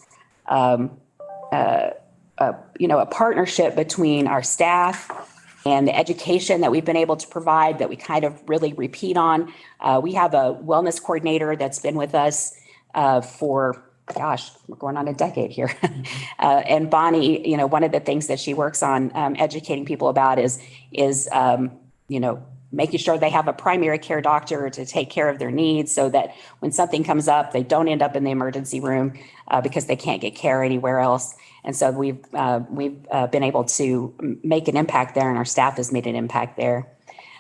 you know, a partnership between our staff and the education that we've been able to provide that we kind of really repeat on. We have a wellness coordinator that's been with us for, gosh, we're going on a decade here. And Bonnie, you know, one of the things that she works on educating people about is you know, making sure they have a primary care doctor to take care of their needs, so that when something comes up, they don't end up in the emergency room because they can't get care anywhere else. And so we've been able to make an impact there, and our staff has made an impact there.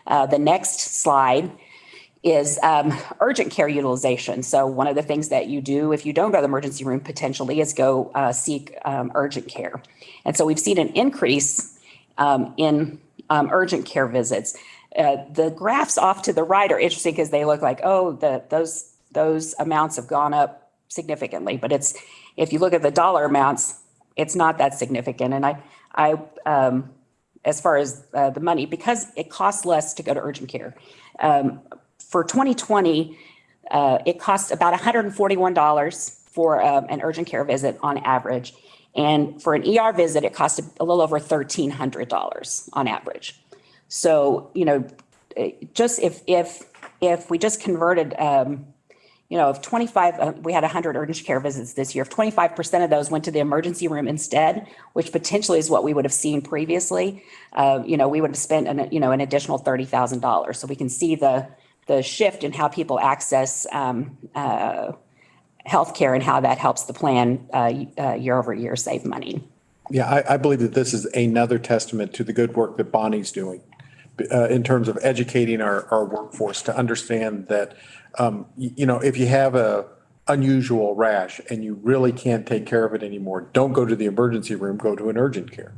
The next slide is urgent care utilization. So one of the things that you do if you don't go to the emergency room potentially is go seek urgent care. And so we've seen an increase in urgent care visits. The graphs off to the right are interesting because they look like, oh, those amounts have gone up significantly. But if you look at the dollar amounts, it's not that significant. And I as far as the money, because it costs less to go to urgent care. For 2020, it cost about $141 for an urgent care visit on average. And for an ER visit, it cost a little over $1,300 on average. So, you know, just if we just converted, you know, if 25, we had 100 urgent care visits this year, if 25% of those went to the emergency room instead, which potentially is what we would have seen previously, you know, we would have spent an additional $30,000. So we can see the shift in how people access healthcare and how that helps the plan year over year save money. Yeah, I believe that this is another testament to the good work that Bonnie's doing in terms of educating our workforce to understand that, you know, if you have a unusual rash and you really can't take care of it anymore, don't go to the emergency room, go to an urgent care.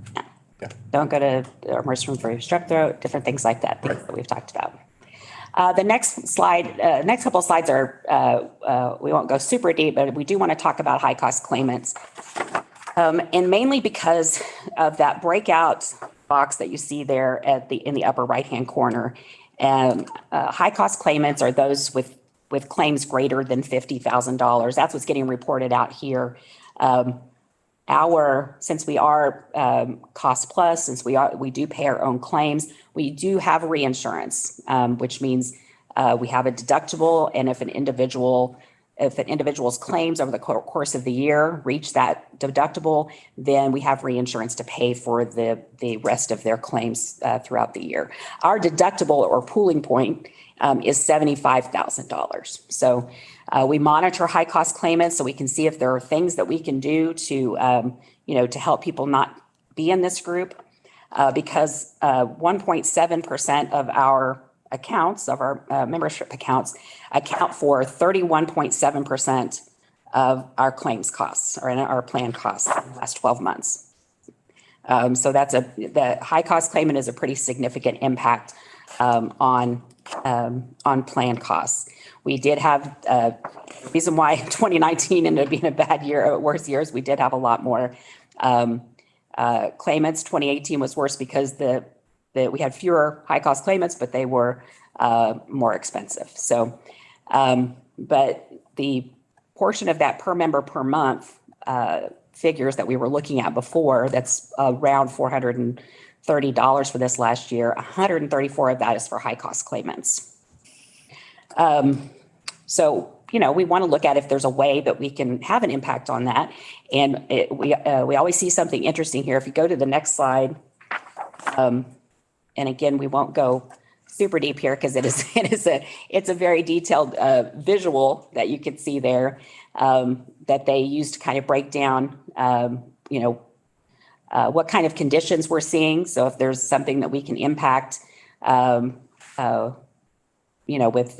Yeah. Don't go to the emergency room for your strep throat, different things like that, things that we've talked about. The next slide, next couple of slides are, we won't go super deep, but we do want to talk about high cost claimants. And mainly because of that breakout box that you see there in the upper right-hand corner. High cost claimants are those with claims greater than $50,000. That's what's getting reported out here. Since we are cost plus, since we do pay our own claims, we do have reinsurance, which means we have a deductible, and if an individual's claims over the course of the year reach that deductible, then we have reinsurance to pay for the rest of their claims throughout the year. Our deductible or pooling point is $75,000. So we monitor high cost claimants so we can see if there are things that we can do to to help people not be in this group, because 1.7% of our accounts, of our membership accounts, account for 31.7% of our claims costs or our plan costs in the last 12 months. So the high cost claimant is a pretty significant impact on plan costs. We did have reason why 2019 ended up being a bad year, worse years. We did have a lot more claimants. 2018 was worse because we had fewer high cost claimants, but they were more expensive. So But the portion of that per member per month figures that we were looking at before, that's around $430 for this last year. 134 of that is for high cost claimants. So, we want to look at if there's a way that we can have an impact on that. And we always see something interesting here. If you go to the next slide, and again, we won't go super deep here because it's a very detailed visual that you can see there that they use to kind of break down, what kind of conditions we're seeing. So if there's something that we can impact, with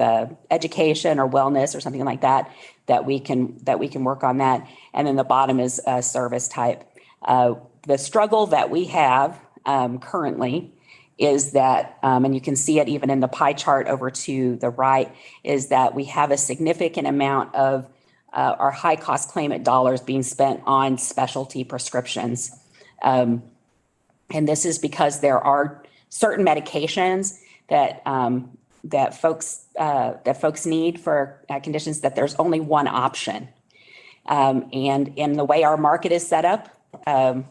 education or wellness or something like that, that we can work on that. And then the bottom is service type. The struggle that we have currently is that, and you can see it even in the pie chart over to the right, is that we have a significant amount of our high cost claimant dollars being spent on specialty prescriptions. And this is because there are certain medications that folks need for conditions that there's only one option. And in the way our market is set up, our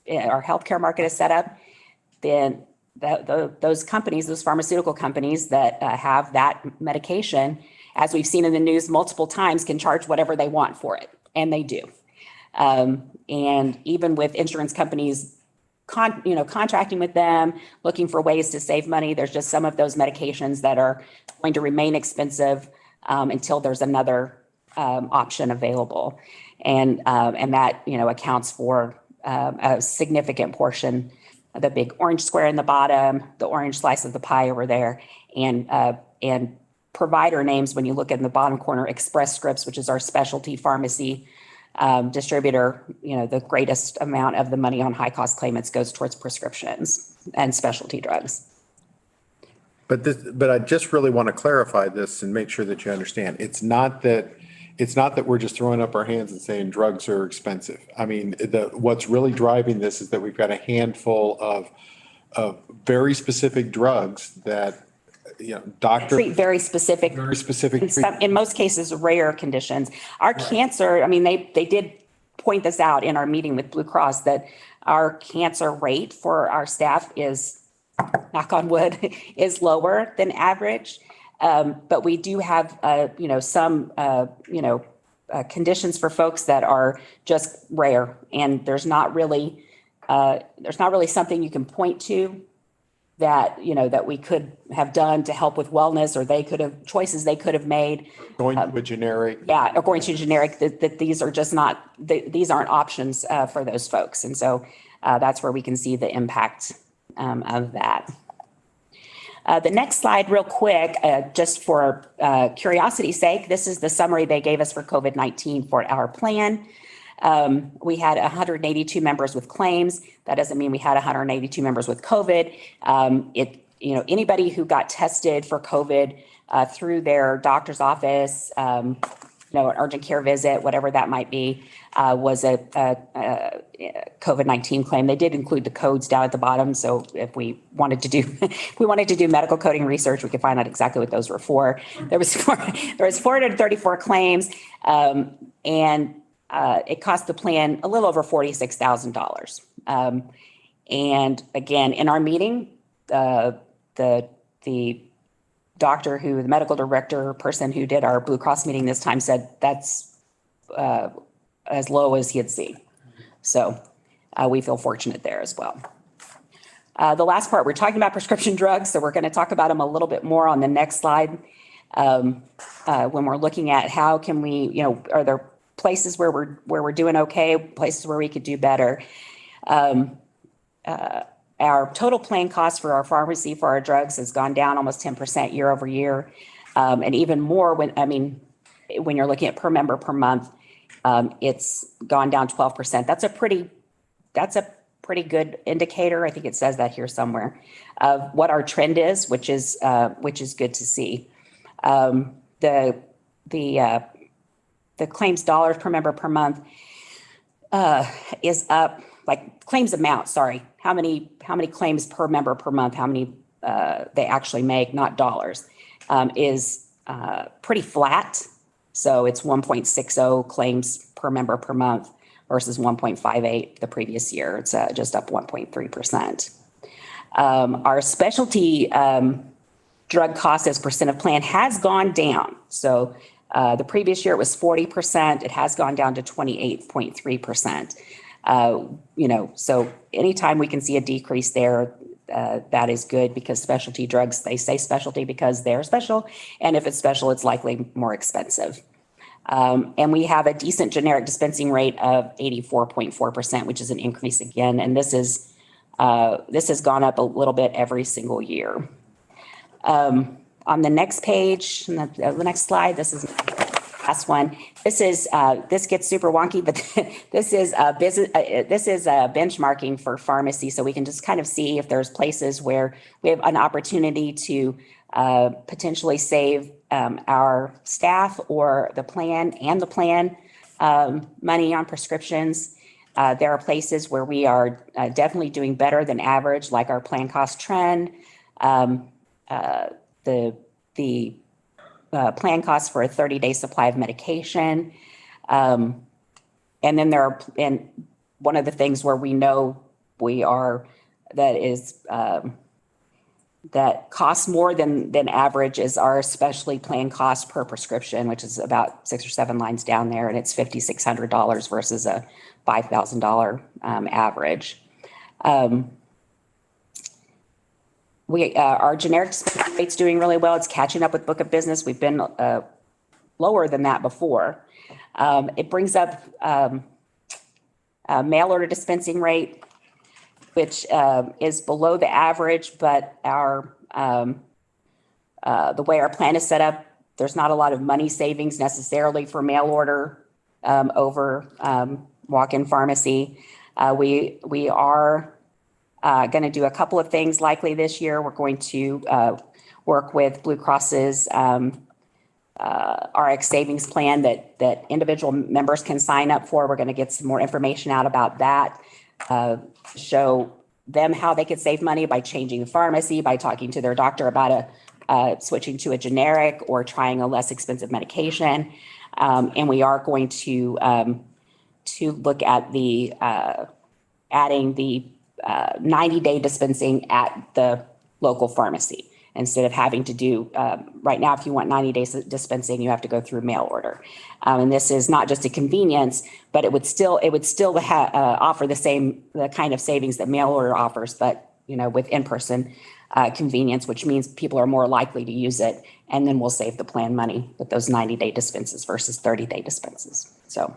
healthcare market is set up, then those companies, those pharmaceutical companies that have that medication, as we've seen in the news multiple times, can charge whatever they want for it, and they do. And even with insurance companies contracting with them, looking for ways to save money, there's just some of those medications that are going to remain expensive until there's another option available. And that, accounts for a significant portion of the big orange square in the bottom, the orange slice of the pie over there, and provider names. When you look in the bottom corner, Express Scripts, which is our specialty pharmacy distributor, the greatest amount of the money on high cost claimants goes towards prescriptions and specialty drugs. But I just really want to clarify this and make sure that you understand. It's not that we're just throwing up our hands and saying drugs are expensive. I mean, what's really driving this is that we've got a handful of very specific drugs that doctors treat very specific, in most cases, rare conditions. Our cancer, I mean, they did point this out in our meeting with Blue Cross, that our cancer rate for our staff is, knock on wood, is lower than average. But we do have, some, conditions for folks that are just rare, and there's not really something you can point to that, that we could have done to help with wellness, or choices they could have made. Going to a generic. Yeah, or going to generic, that these are just not, these aren't options for those folks. And so that's where we can see the impact of that. The next slide, real quick, just for curiosity's sake, this is the summary they gave us for COVID-19 for our plan. We had 182 members with claims. That doesn't mean we had 182 members with COVID. Anybody who got tested for COVID through their doctor's office, an urgent care visit, whatever that might be, was a COVID-19 claim. They did include the codes down at the bottom. So if we wanted to do medical coding research, we could find out exactly what those were for. There was 434 claims, and it cost the plan a little over $46,000. And again, in our meeting, the doctor the medical director person who did our Blue Cross meeting this time said that's as low as he had seen. So we feel fortunate there as well. The last part, we're talking about prescription drugs, so we're going to talk about them a little bit more on the next slide. When we're looking at how can we, are there places where we're doing okay, places where we could do better. Our total plan cost for our pharmacy for our drugs has gone down almost 10% year over year. And even more when you're looking at per member per month, it's gone down 12%. That's a pretty good indicator. I think it says that here somewhere of what our trend is, which is good to see. The claims dollars per member per month is up, like claims amount, sorry, how many claims per member per month, how many they actually make, not dollars, is pretty flat So it's 1.60 claims per member per month versus 1.58 the previous year. It's just up 1.3%. Our specialty drug cost as percent of plan has gone down. So the previous year it was 40%. It has gone down to 28.3%. So anytime we can see a decrease there, that is good, because specialty drugs, they say specialty because they're special. And if it's special, it's likely more expensive. And we have a decent generic dispensing rate of 84.4%, which is an increase again. And this has gone up a little bit every single year. On the next page, the next slide, this is the last one. This gets super wonky, but this is benchmarking for pharmacy. So we can just kind of see if there's places where we have an opportunity to potentially save our staff or the plan money on prescriptions. There are places where we are definitely doing better than average, like our plan cost trend. The plan costs for a 30-day supply of medication. And then and one of the things where we know that costs more than average is our specialty plan cost per prescription, which is about 6 or 7 lines down there, and it's $5,600 versus a $5,000 average. Our generic dispensing rate's doing really well. It's catching up with book of business. We've been lower than that before. It brings up mail order dispensing rate, which is below the average, but the way our plan is set up, there's not a lot of money savings necessarily for mail order over walk-in pharmacy. We are going to do a couple of things likely this year. We're going to work with Blue Cross's RX savings plan that individual members can sign up for. We're going to get some more information out about that, show them how they could save money by changing the pharmacy, by talking to their doctor about switching to a generic or trying a less expensive medication. And we are going to look at adding the 90-day dispensing at the local pharmacy instead of having to do right now. If you want 90 days dispensing, you have to go through mail order, and this is not just a convenience, but it would still offer the kind of savings that mail order offers, but with in-person convenience, which means people are more likely to use it, and then we'll save the plan money with those 90-day dispenses versus 30-day dispenses. So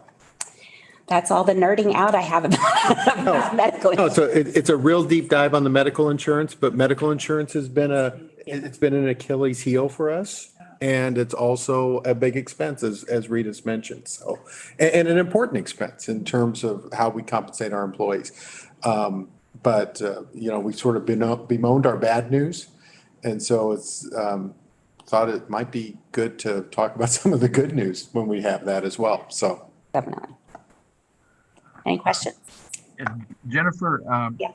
that's all the nerding out I have about medical insurance. No, so it's a real deep dive on the medical insurance, but medical insurance has been an Achilles heel for us. And it's also a big expense, as Rita's mentioned. So, and an important expense in terms of how we compensate our employees. But we sort of bemoaned our bad news. And so thought it might be good to talk about some of the good news when we have that as well. So definitely. Any questions? And Jennifer, Yeah.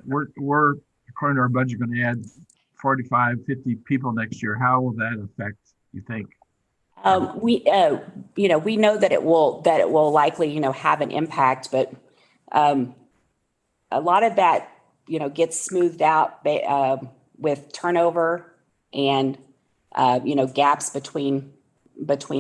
we're according to our budget going to add 45, 50 people next year. How will that affect, you think? We know that it will likely, have an impact, but a lot of that, gets smoothed out with turnover and, gaps between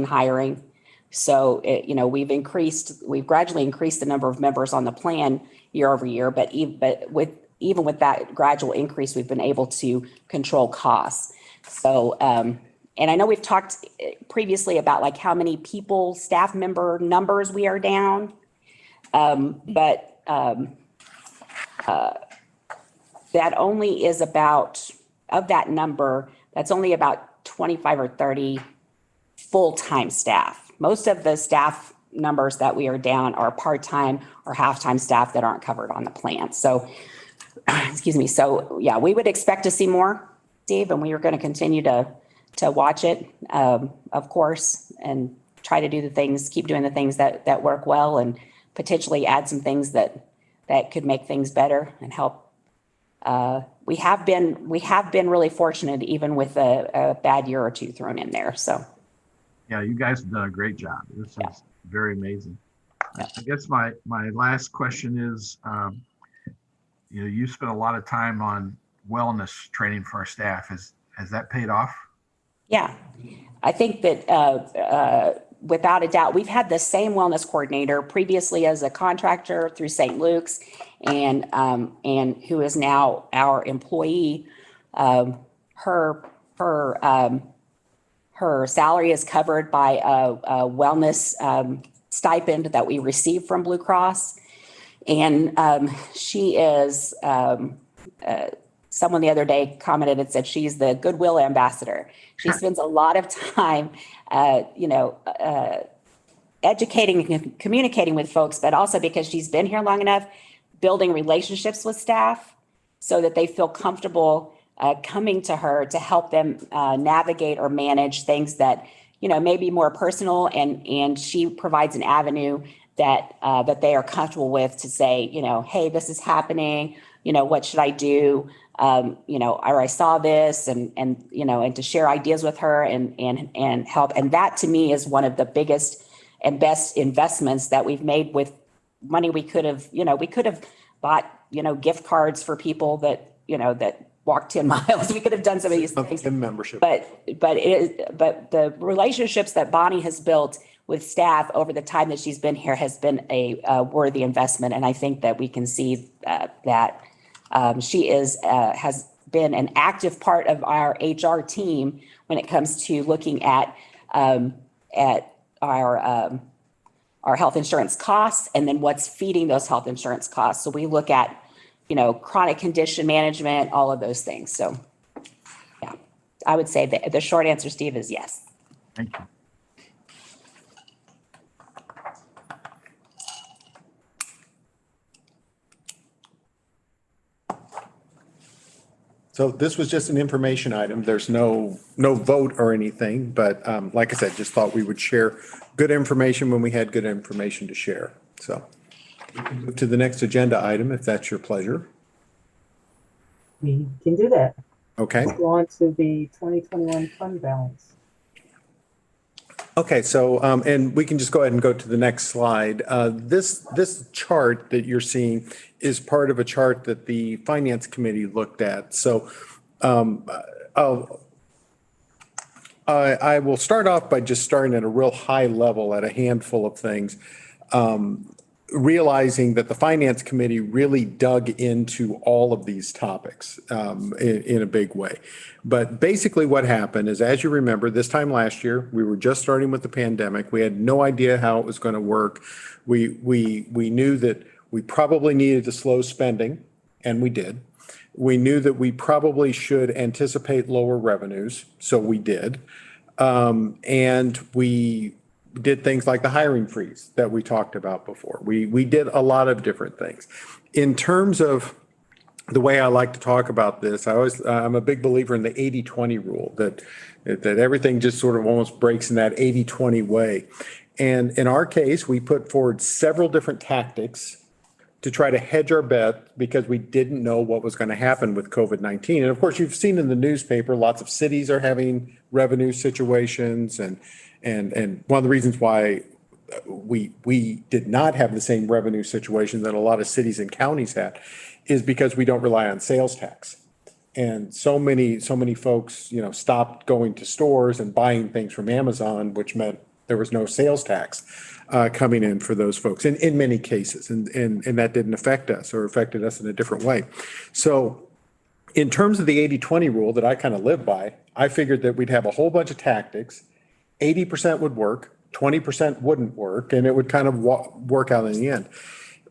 hiring. So, we've gradually increased the number of members on the plan year over year, but even with that gradual increase, we've been able to control costs. So, and I know we've talked previously about like how many staff member numbers we are down. But that only is of that number, that's only about 25 or 30 full-time staff. Most of the staff numbers that we are down are part-time or half-time staff that aren't covered on the plan. So, excuse me. So yeah, we would expect to see more, Steve, and we are going to continue to watch it, of course, and try to keep doing the things that work well, and potentially add some things that could make things better and help. We have been really fortunate, even with a bad year or two thrown in there. So. Yeah, you guys have done a great job. This is very amazing. I guess my last question is, you spent a lot of time on wellness training for our staff. Has that paid off? Yeah, I think that without a doubt, we've had the same wellness coordinator previously as a contractor through St. Luke's, and who is now our employee. Her her salary is covered by a wellness stipend that we receive from Blue Cross, and she is. Someone the other day commented and said she's the goodwill ambassador. She spends a lot of time, educating and communicating with folks, but also because she's been here long enough, building relationships with staff so that they feel comfortable coming to her to help them navigate or manage things that, may be more personal. And she provides an avenue that they are comfortable with to say, hey, this is happening. What should I do? Or I saw this and to share ideas with her and help. And that to me is one of the biggest and best investments that we've made with money we could have bought, gift cards for people that, that walk 10 miles. We could have done some of these things. Membership. But the relationships that Bonnie has built with staff over the time that she's been here has been a worthy investment. And I think that we can see that she has been an active part of our HR team when it comes to looking at our health insurance costs and then what's feeding those health insurance costs. So we look at, chronic condition management, all of those things. So, yeah, I would say that the short answer, Steve, is yes. Thank you. So this was just an information item. There's no vote or anything, but like I said, just thought we would share good information when we had good information to share. So we can move to the next agenda item, if that's your pleasure. We can do that. Okay. Let's go on to the 2021 fund balance. Okay, so, and we can just go ahead and go to the next slide. This chart that you're seeing is part of a chart that the Finance Committee looked at. So I will start off by just starting at a real high level at a handful of things, realizing that the Finance Committee really dug into all of these topics in a big way. But basically what happened is, as you remember, this time last year, we were just starting with the pandemic. We had no idea how it was going to work. We knew that we probably needed to slow spending, and we did. We knew that we probably should anticipate lower revenues, so we did. And we did things like the hiring freeze that we talked about before. We did a lot of different things. In terms of the way I like to talk about this, I'm a big believer in the 80-20 rule, that everything just sort of almost breaks in that 80-20 way. And in our case, we put forward several different tactics to try to hedge our bet because we didn't know what was going to happen with COVID-19. And of course, you've seen in the newspaper, lots of cities are having revenue situations. And one of the reasons why we did not have the same revenue situation that a lot of cities and counties had is because we don't rely on sales tax. And so many folks, stopped going to stores and buying things from Amazon, which meant there was no sales tax coming in for those folks in many cases. And that didn't affect us, or affected us in a different way. So in terms of the 80-20 rule that I kind of live by, I figured that we'd have a whole bunch of tactics. 80% would work, 20% wouldn't work, and it would kind of work out in the end.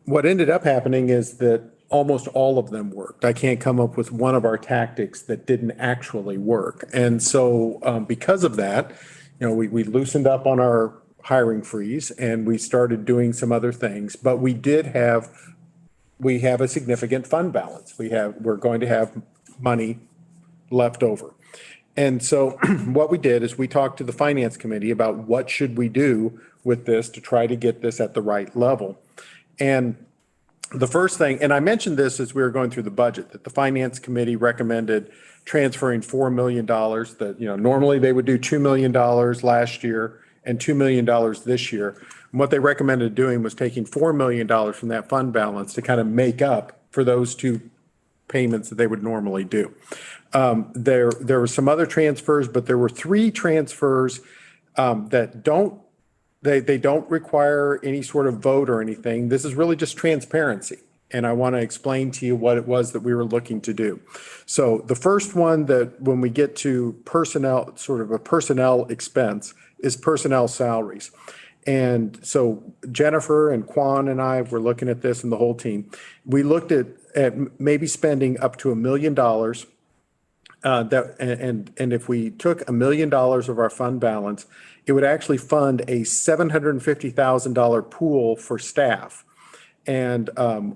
What ended up happening is that almost all of them worked. I can't come up with one of our tactics that didn't actually work. And so because of that, we loosened up on our hiring freeze and we started doing some other things, but we have a significant fund balance. We're going to have money left over. And so what we did is we talked to the Finance Committee about what should we do with this to try to get this at the right level. And the first thing, and I mentioned this as we were going through the budget, that the Finance Committee recommended transferring $4 million that, normally they would do $2 million last year and $2 million this year. And what they recommended doing was taking $4 million from that fund balance to kind of make up for those two payments that they would normally do. There were some other transfers, but there were three transfers that don't require any sort of vote or anything. This is really just transparency. And I want to explain to you what it was that we were looking to do. So the first one, that when we get to personnel, sort of a personnel expense, is personnel salaries. And so Jennifer and Quan and I were looking at this, and the whole team. We looked at maybe spending up to $1 million. And if we took $1 million of our fund balance, it would actually fund a $750,000 pool for staff and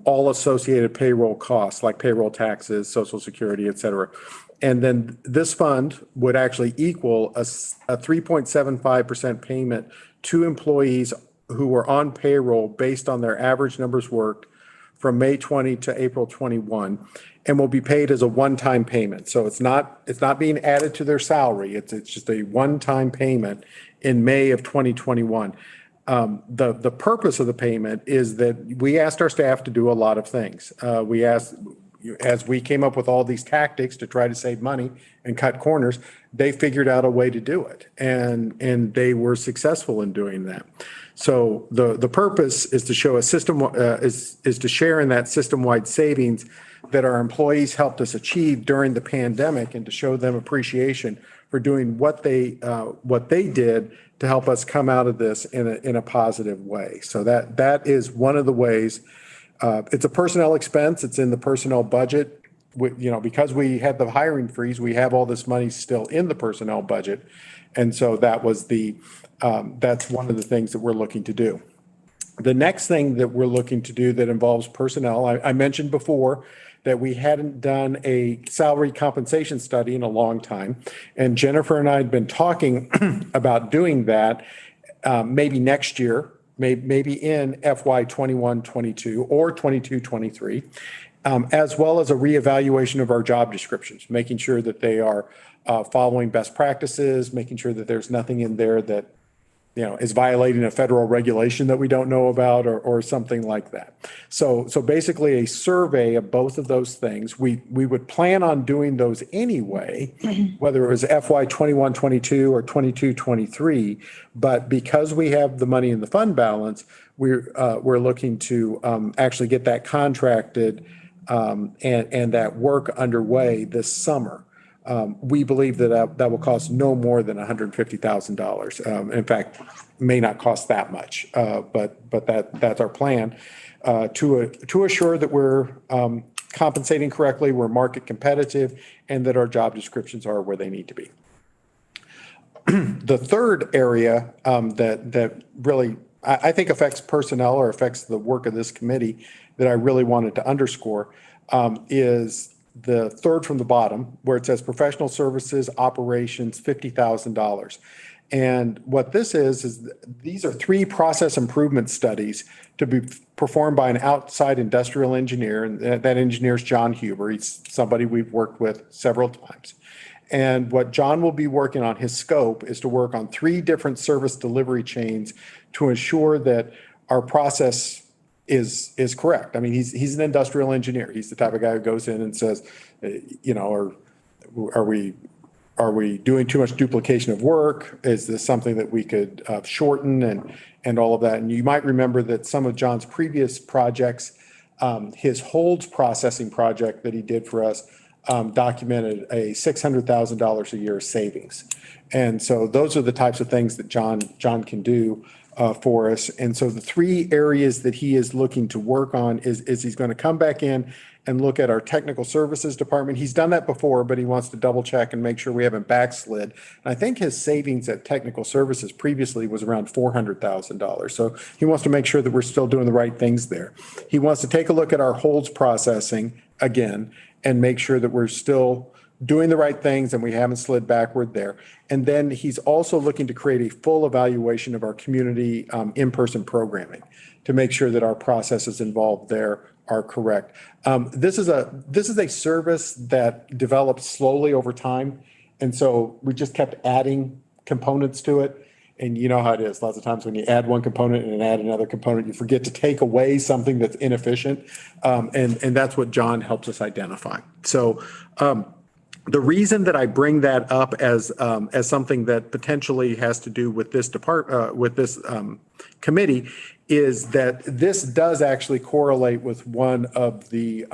all associated payroll costs like payroll taxes, Social Security, et cetera. And then this fund would actually equal a 3.75% payment to employees who were on payroll based on their average numbers worked from May 20 to April 21, and will be paid as a one-time payment. So it's not being added to their salary. It's just a one-time payment in May of 2021. The purpose of the payment is that we asked our staff to do a lot of things. We asked, as we came up with all these tactics to try to save money and cut corners, they figured out a way to do it, and they were successful in doing that. So the purpose is to show a system is to share in that system-wide savings that our employees helped us achieve during the pandemic, and to show them appreciation for doing what they did to help us come out of this in a positive way. So that is one of the ways. It's a personnel expense. It's in the personnel budget. Because we had the hiring freeze, we have all this money still in the personnel budget. And so that's one of the things that we're looking to do. The next thing that we're looking to do that involves personnel, I mentioned before that we hadn't done a salary compensation study in a long time. And Jennifer and I had been talking about doing that maybe next year, maybe in FY 21-22 or 22-23. As well as a reevaluation of our job descriptions, making sure that they are following best practices, making sure that there's nothing in there that is violating a federal regulation that we don't know about, or something like that. So basically a survey of both of those things. We would plan on doing those anyway, whether it was FY 21-22 or 22-23. But because we have the money in the fund balance, we're looking to actually get that contracted and that work underway this summer. We believe that will cost no more than $150,000. In fact, may not cost that much, but that's our plan to assure that we're compensating correctly, we're market competitive, and that our job descriptions are where they need to be. The third area that really I think affects personnel or affects the work of this committee that I really wanted to underscore is the third from the bottom, where it says professional services operations, $50,000. And what this is these are 3 process improvement studies to be performed by an outside industrial engineer. And that engineer is John Huber. He's somebody we've worked with several times. And what John will be working on, his scope, is to work on 3 different service delivery chains to ensure that our process is correct. I mean, he's an industrial engineer. He's the type of guy who goes in and says, are we doing too much duplication of work? Is this something that we could shorten and all of that? And you might remember that some of John's previous projects, his holds processing project that he did for us, documented a $600,000 a year savings. And so those are the types of things that John can do for us. And so the 3 areas that he is looking to work on is he's going to come back in and look at our technical services department. He's done that before, but he wants to double check and make sure we haven't backslid. And I think his savings at technical services previously was around $400,000. So he wants to make sure that we're still doing the right things there. He wants to take a look at our holds processing again and make sure that we're still doing the right things and we haven't slid backward there. And then he's also looking to create a full evaluation of our community in-person programming to make sure that our processes involved there are correct. This is a service that developed slowly over time. And so we just kept adding components to it. and you know how it is. Lots of times when you add one component and add another component, you forget to take away something that's inefficient. And that's what John helps us identify. So the reason that I bring that up as something that potentially has to do with this committee is that this does actually correlate with one of the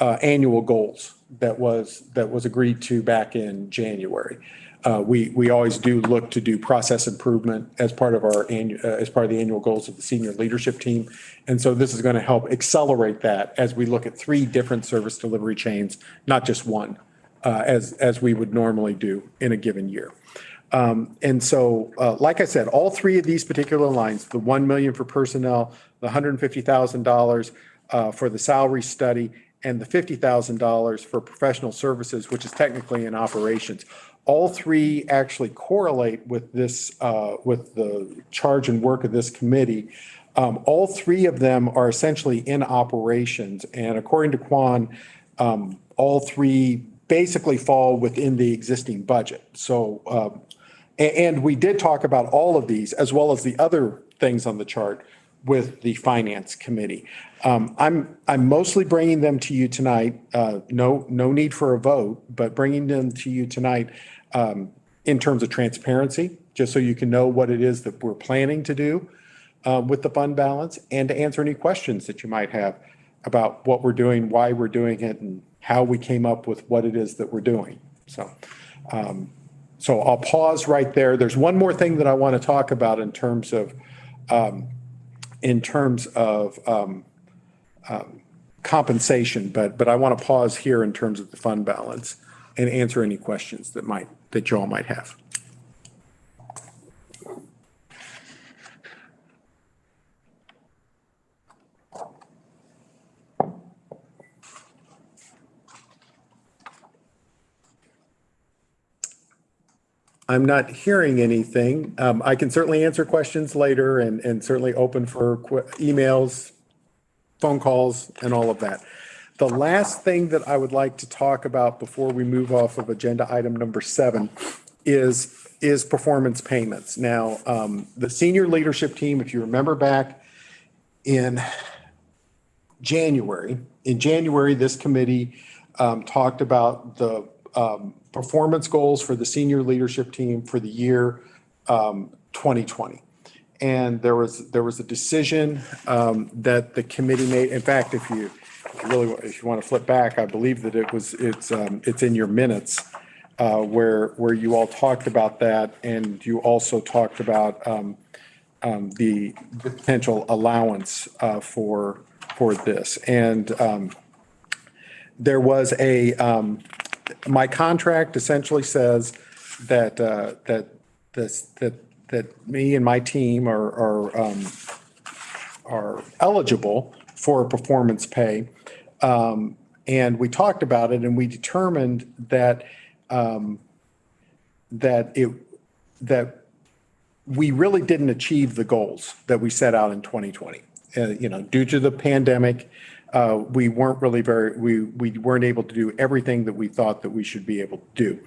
annual goals that was agreed to back in January. We always do look to do process improvement as part of the annual goals of the senior leadership team. And so this is going to help accelerate that as we look at 3 different service delivery chains, not just one, as we would normally do in a given year. And so, like I said, all 3 of these particular lines, the 1 million for personnel, the $150,000 for the salary study, and the $50,000 for professional services, which is technically in operations. All 3 actually correlate with this, with the charge and work of this committee. All 3 of them are essentially in operations, and according to Quan, all 3 basically fall within the existing budget. So, and we did talk about all of these as well as the other things on the chart with the finance committee. I'm mostly bringing them to you tonight. No need for a vote, but bringing them to you tonight in terms of transparency, just so you can know what it is that we're planning to do with the fund balance, and to answer any questions that you might have about what we're doing, why we're doing it, and how we came up with what it is that we're doing. So I'll pause right there. There's one more thing that I want to talk about in terms of compensation, but I want to pause here in terms of the fund balance and answer any questions that you all might have. I'm not hearing anything. I can certainly answer questions later and certainly open for emails, phone calls, and all of that. The last thing that I would like to talk about before we move off of agenda item number 7 is performance payments. Now, the senior leadership team, if you remember back in January, this committee talked about the performance goals for the senior leadership team for the year 2020. And there was a decision that the committee made. In fact, if you want to flip back, I believe that it's in your minutes where you all talked about that, and you also talked about the potential allowance for this. And there was my contract essentially says that me and my team are eligible for performance pay, and we talked about it, and we determined that we really didn't achieve the goals that we set out in 2020. Due to the pandemic, we weren't able to do everything that we thought that we should be able to do.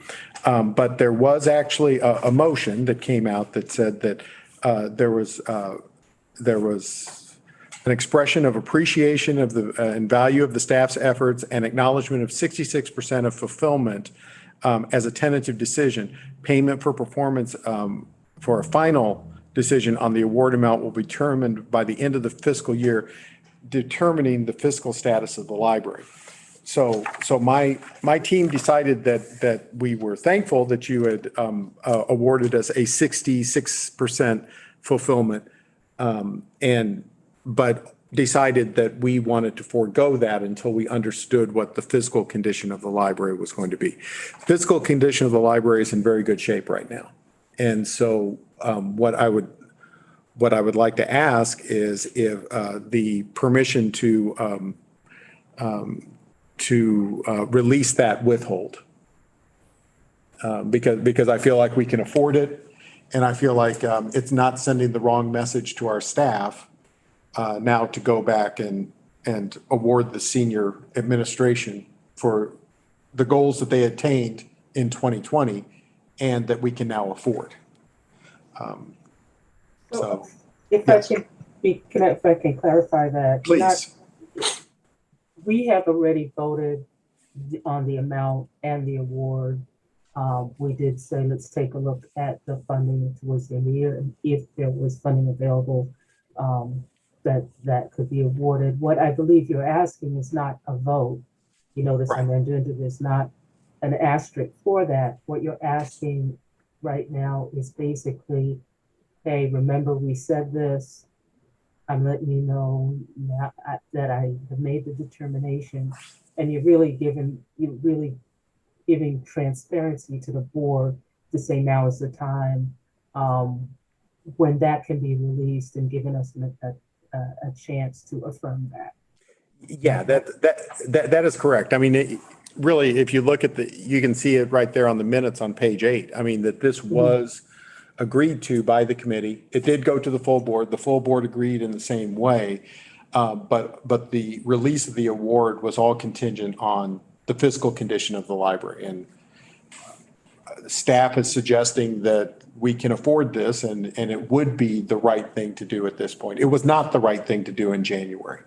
But there was actually a motion that came out that said that there was an expression of appreciation of and value of the staff's efforts and acknowledgement of 66% of fulfillment as a tentative decision. Payment for performance for a final decision on the award amount will be determined by the end of the fiscal year, determining the fiscal status of the library. So my team decided that we were thankful that you had awarded us a 66% fulfillment, but decided that we wanted to forego that until we understood what the physical condition of the library was going to be. Physical condition of the library is in very good shape right now. And so what I would like to ask is if the permission to release that withhold, because I feel like we can afford it, and I feel like it's not sending the wrong message to our staff now to go back and award the senior administration for the goals that they attained in 2020 and that we can now afford. So, if yes. I can if I can clarify that. Please. We have already voted on the amount and the award. We did say, let's take a look at the funding towards the end of the year, and if there was funding available, that could be awarded. What I believe you're asking is not a vote. You notice on the agenda, there's not an asterisk for that. What you're asking right now is basically, hey, remember we said this. I'm letting you know now that I have made the determination, and you're really giving transparency to the board to say now is the time, when that can be released, and giving us a chance to affirm that. Yeah, that is correct. I mean, really, if you look at you can see it right there on the minutes on page 8. I mean, that this was agreed to by the committee. It did go to the full board. The full board agreed in the same way. But the release of the award was all contingent on the fiscal condition of the library. And staff is suggesting that we can afford this, and it would be the right thing to do at this point. It was not the right thing to do in January.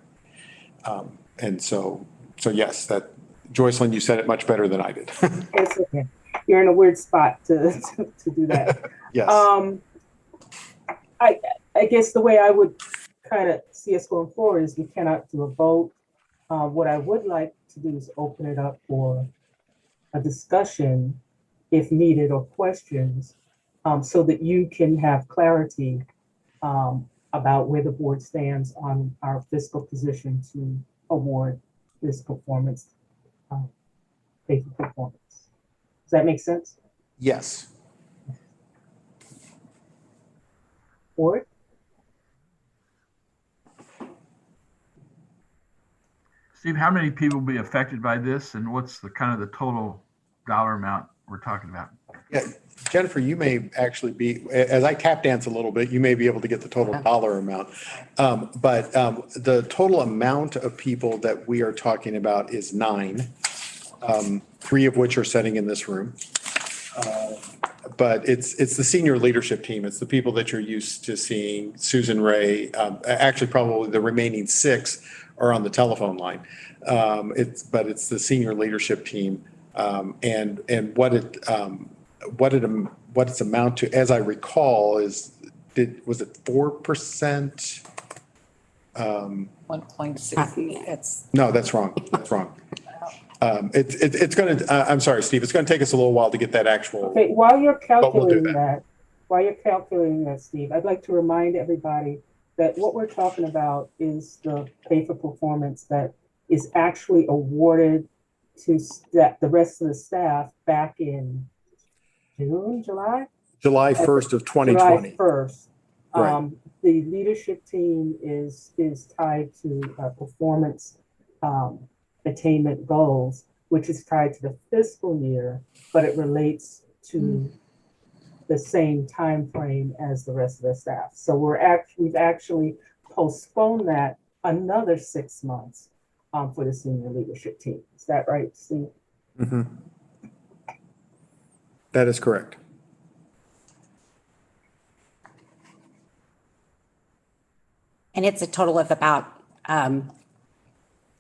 And so yes, Joycelyn, you said it much better than I did. It's okay. You're in a weird spot to do that. Yes. I guess the way I would kind of see us going forward is we cannot do a vote. What I would like to do is open it up for a discussion if needed, or questions, so that you can have clarity about where the board stands on our fiscal position to award this performance, pay for performance. Does that make sense? Yes. Board? Steve, how many people will be affected by this, and what's the kind of the total dollar amount we're talking about? Yeah, Jennifer, you may actually be, as I tap dance a little bit, you may be able to get the total dollar amount. But the total amount of people that we are talking about is 9, 3 of which are sitting in this room. But it's the senior leadership team. It's the people that you're used to seeing. Susan Ray, actually probably the remaining 6 are on the telephone line. But it's the senior leadership team. And what it's amount to, as I recall, was it 4%? 1.6. It's No, that's wrong. That's wrong. It's going to, I'm sorry, Steve, it's going to take us a little while to get that actual. Okay, while you're But we'll do calculating that, Steve, I'd like to remind everybody that what we're talking about is the pay for performance that is actually awarded to the rest of the staff back in July 1st of 2020. July 1st. Right. The leadership team is tied to performance attainment goals, which is tied to the fiscal year, but it relates to the same time frame as the rest of the staff. So we've actually postponed that another 6 months for the senior leadership team. Is that right, Steve? Mm-hmm. That is correct. And it's a total of about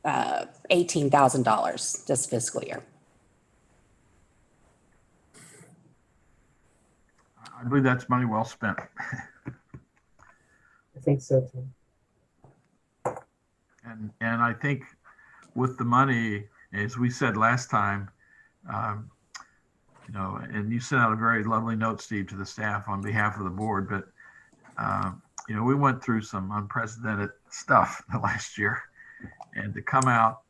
$18,000 this fiscal year. I believe that's money well spent. I think so too. And I think with the money, as we said last time, and you sent out a very lovely note, Steve, to the staff on behalf of the board, but we went through some unprecedented stuff the last year, and to come out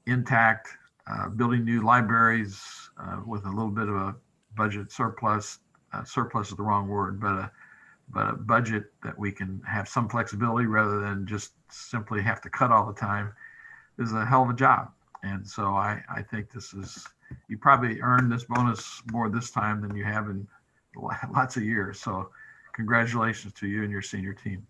intact, building new libraries with a little bit of a budget surplus. Surplus is the wrong word, but a budget that we can have some flexibility rather than just simply have to cut all the time is a hell of a job. And so I think you probably earned this bonus more this time than you have in lots of years. So congratulations to you and your senior team.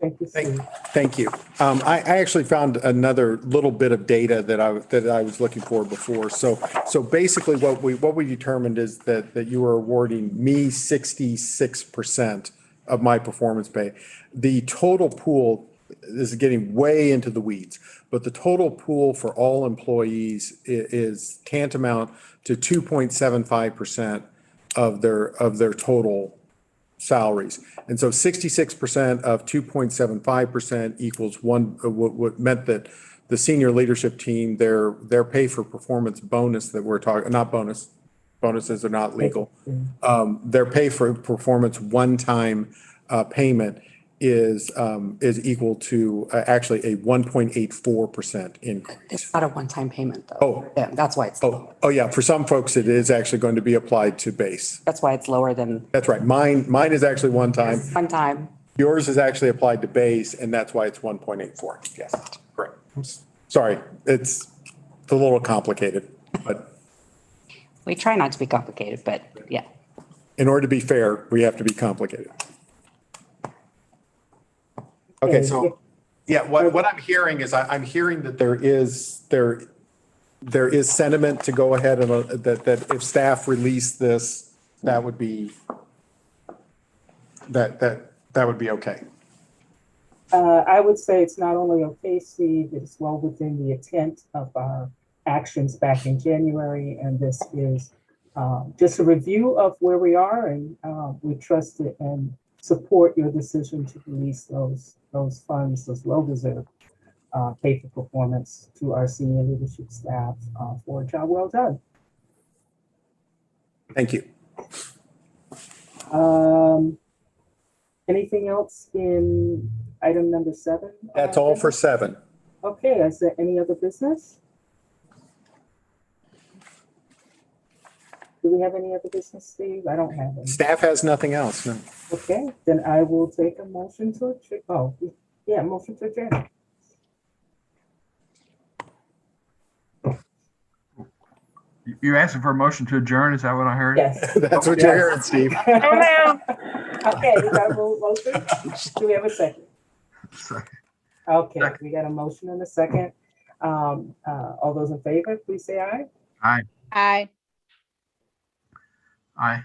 Thank you, Steve. Thank you. I actually found another little bit of data that I was looking for before. So basically what we determined is that you were awarding me 66% of my performance pay. The total pool, this is getting way into the weeds, but the total pool for all employees is tantamount to 2.75% of their total salaries. And so 66% of 2.75% equals one, what meant that the senior leadership team, their pay for performance bonus that we're talking, not bonus, bonuses are not legal. Their pay for performance one-time payment is equal to actually a 1.84% increase. It's not a one-time payment, though. Oh. Yeah, that's why it's, Oh, yeah, for some folks, it is actually going to be applied to base. that's why it's lower than That's right. Mine is actually one time. one time. Yours is actually applied to base, and that's why it's 1.84. Yes, correct. Sorry, it's a little complicated, but We try not to be complicated, but yeah. in order to be fair, we have to be complicated. Okay, so, yeah, what I'm hearing is I'm hearing that there is sentiment to go ahead and that if staff release this, that would be okay. I would say it's not only okay, Steve, it's well within the intent of our actions back in January. And this is just a review of where we are, and we trust it and support your decision to release those funds, those well-deserved pay for performance to our senior leadership staff for a job well done. Thank you. Anything else in item number 7? That's all for 7. Okay, is there any other business? Do we have any other business, Steve? I don't have any. Staff has nothing else, no. Okay, then I will take a motion to adjourn. Oh, yeah, motion to adjourn. You asking for a motion to adjourn? Is that what I heard? Yes. That's what you're hearing, Steve. Okay, we got a motion. Do we have a second? Second. Okay, we got a motion and a second. All those in favor, please say aye. Aye. Aye. Aye.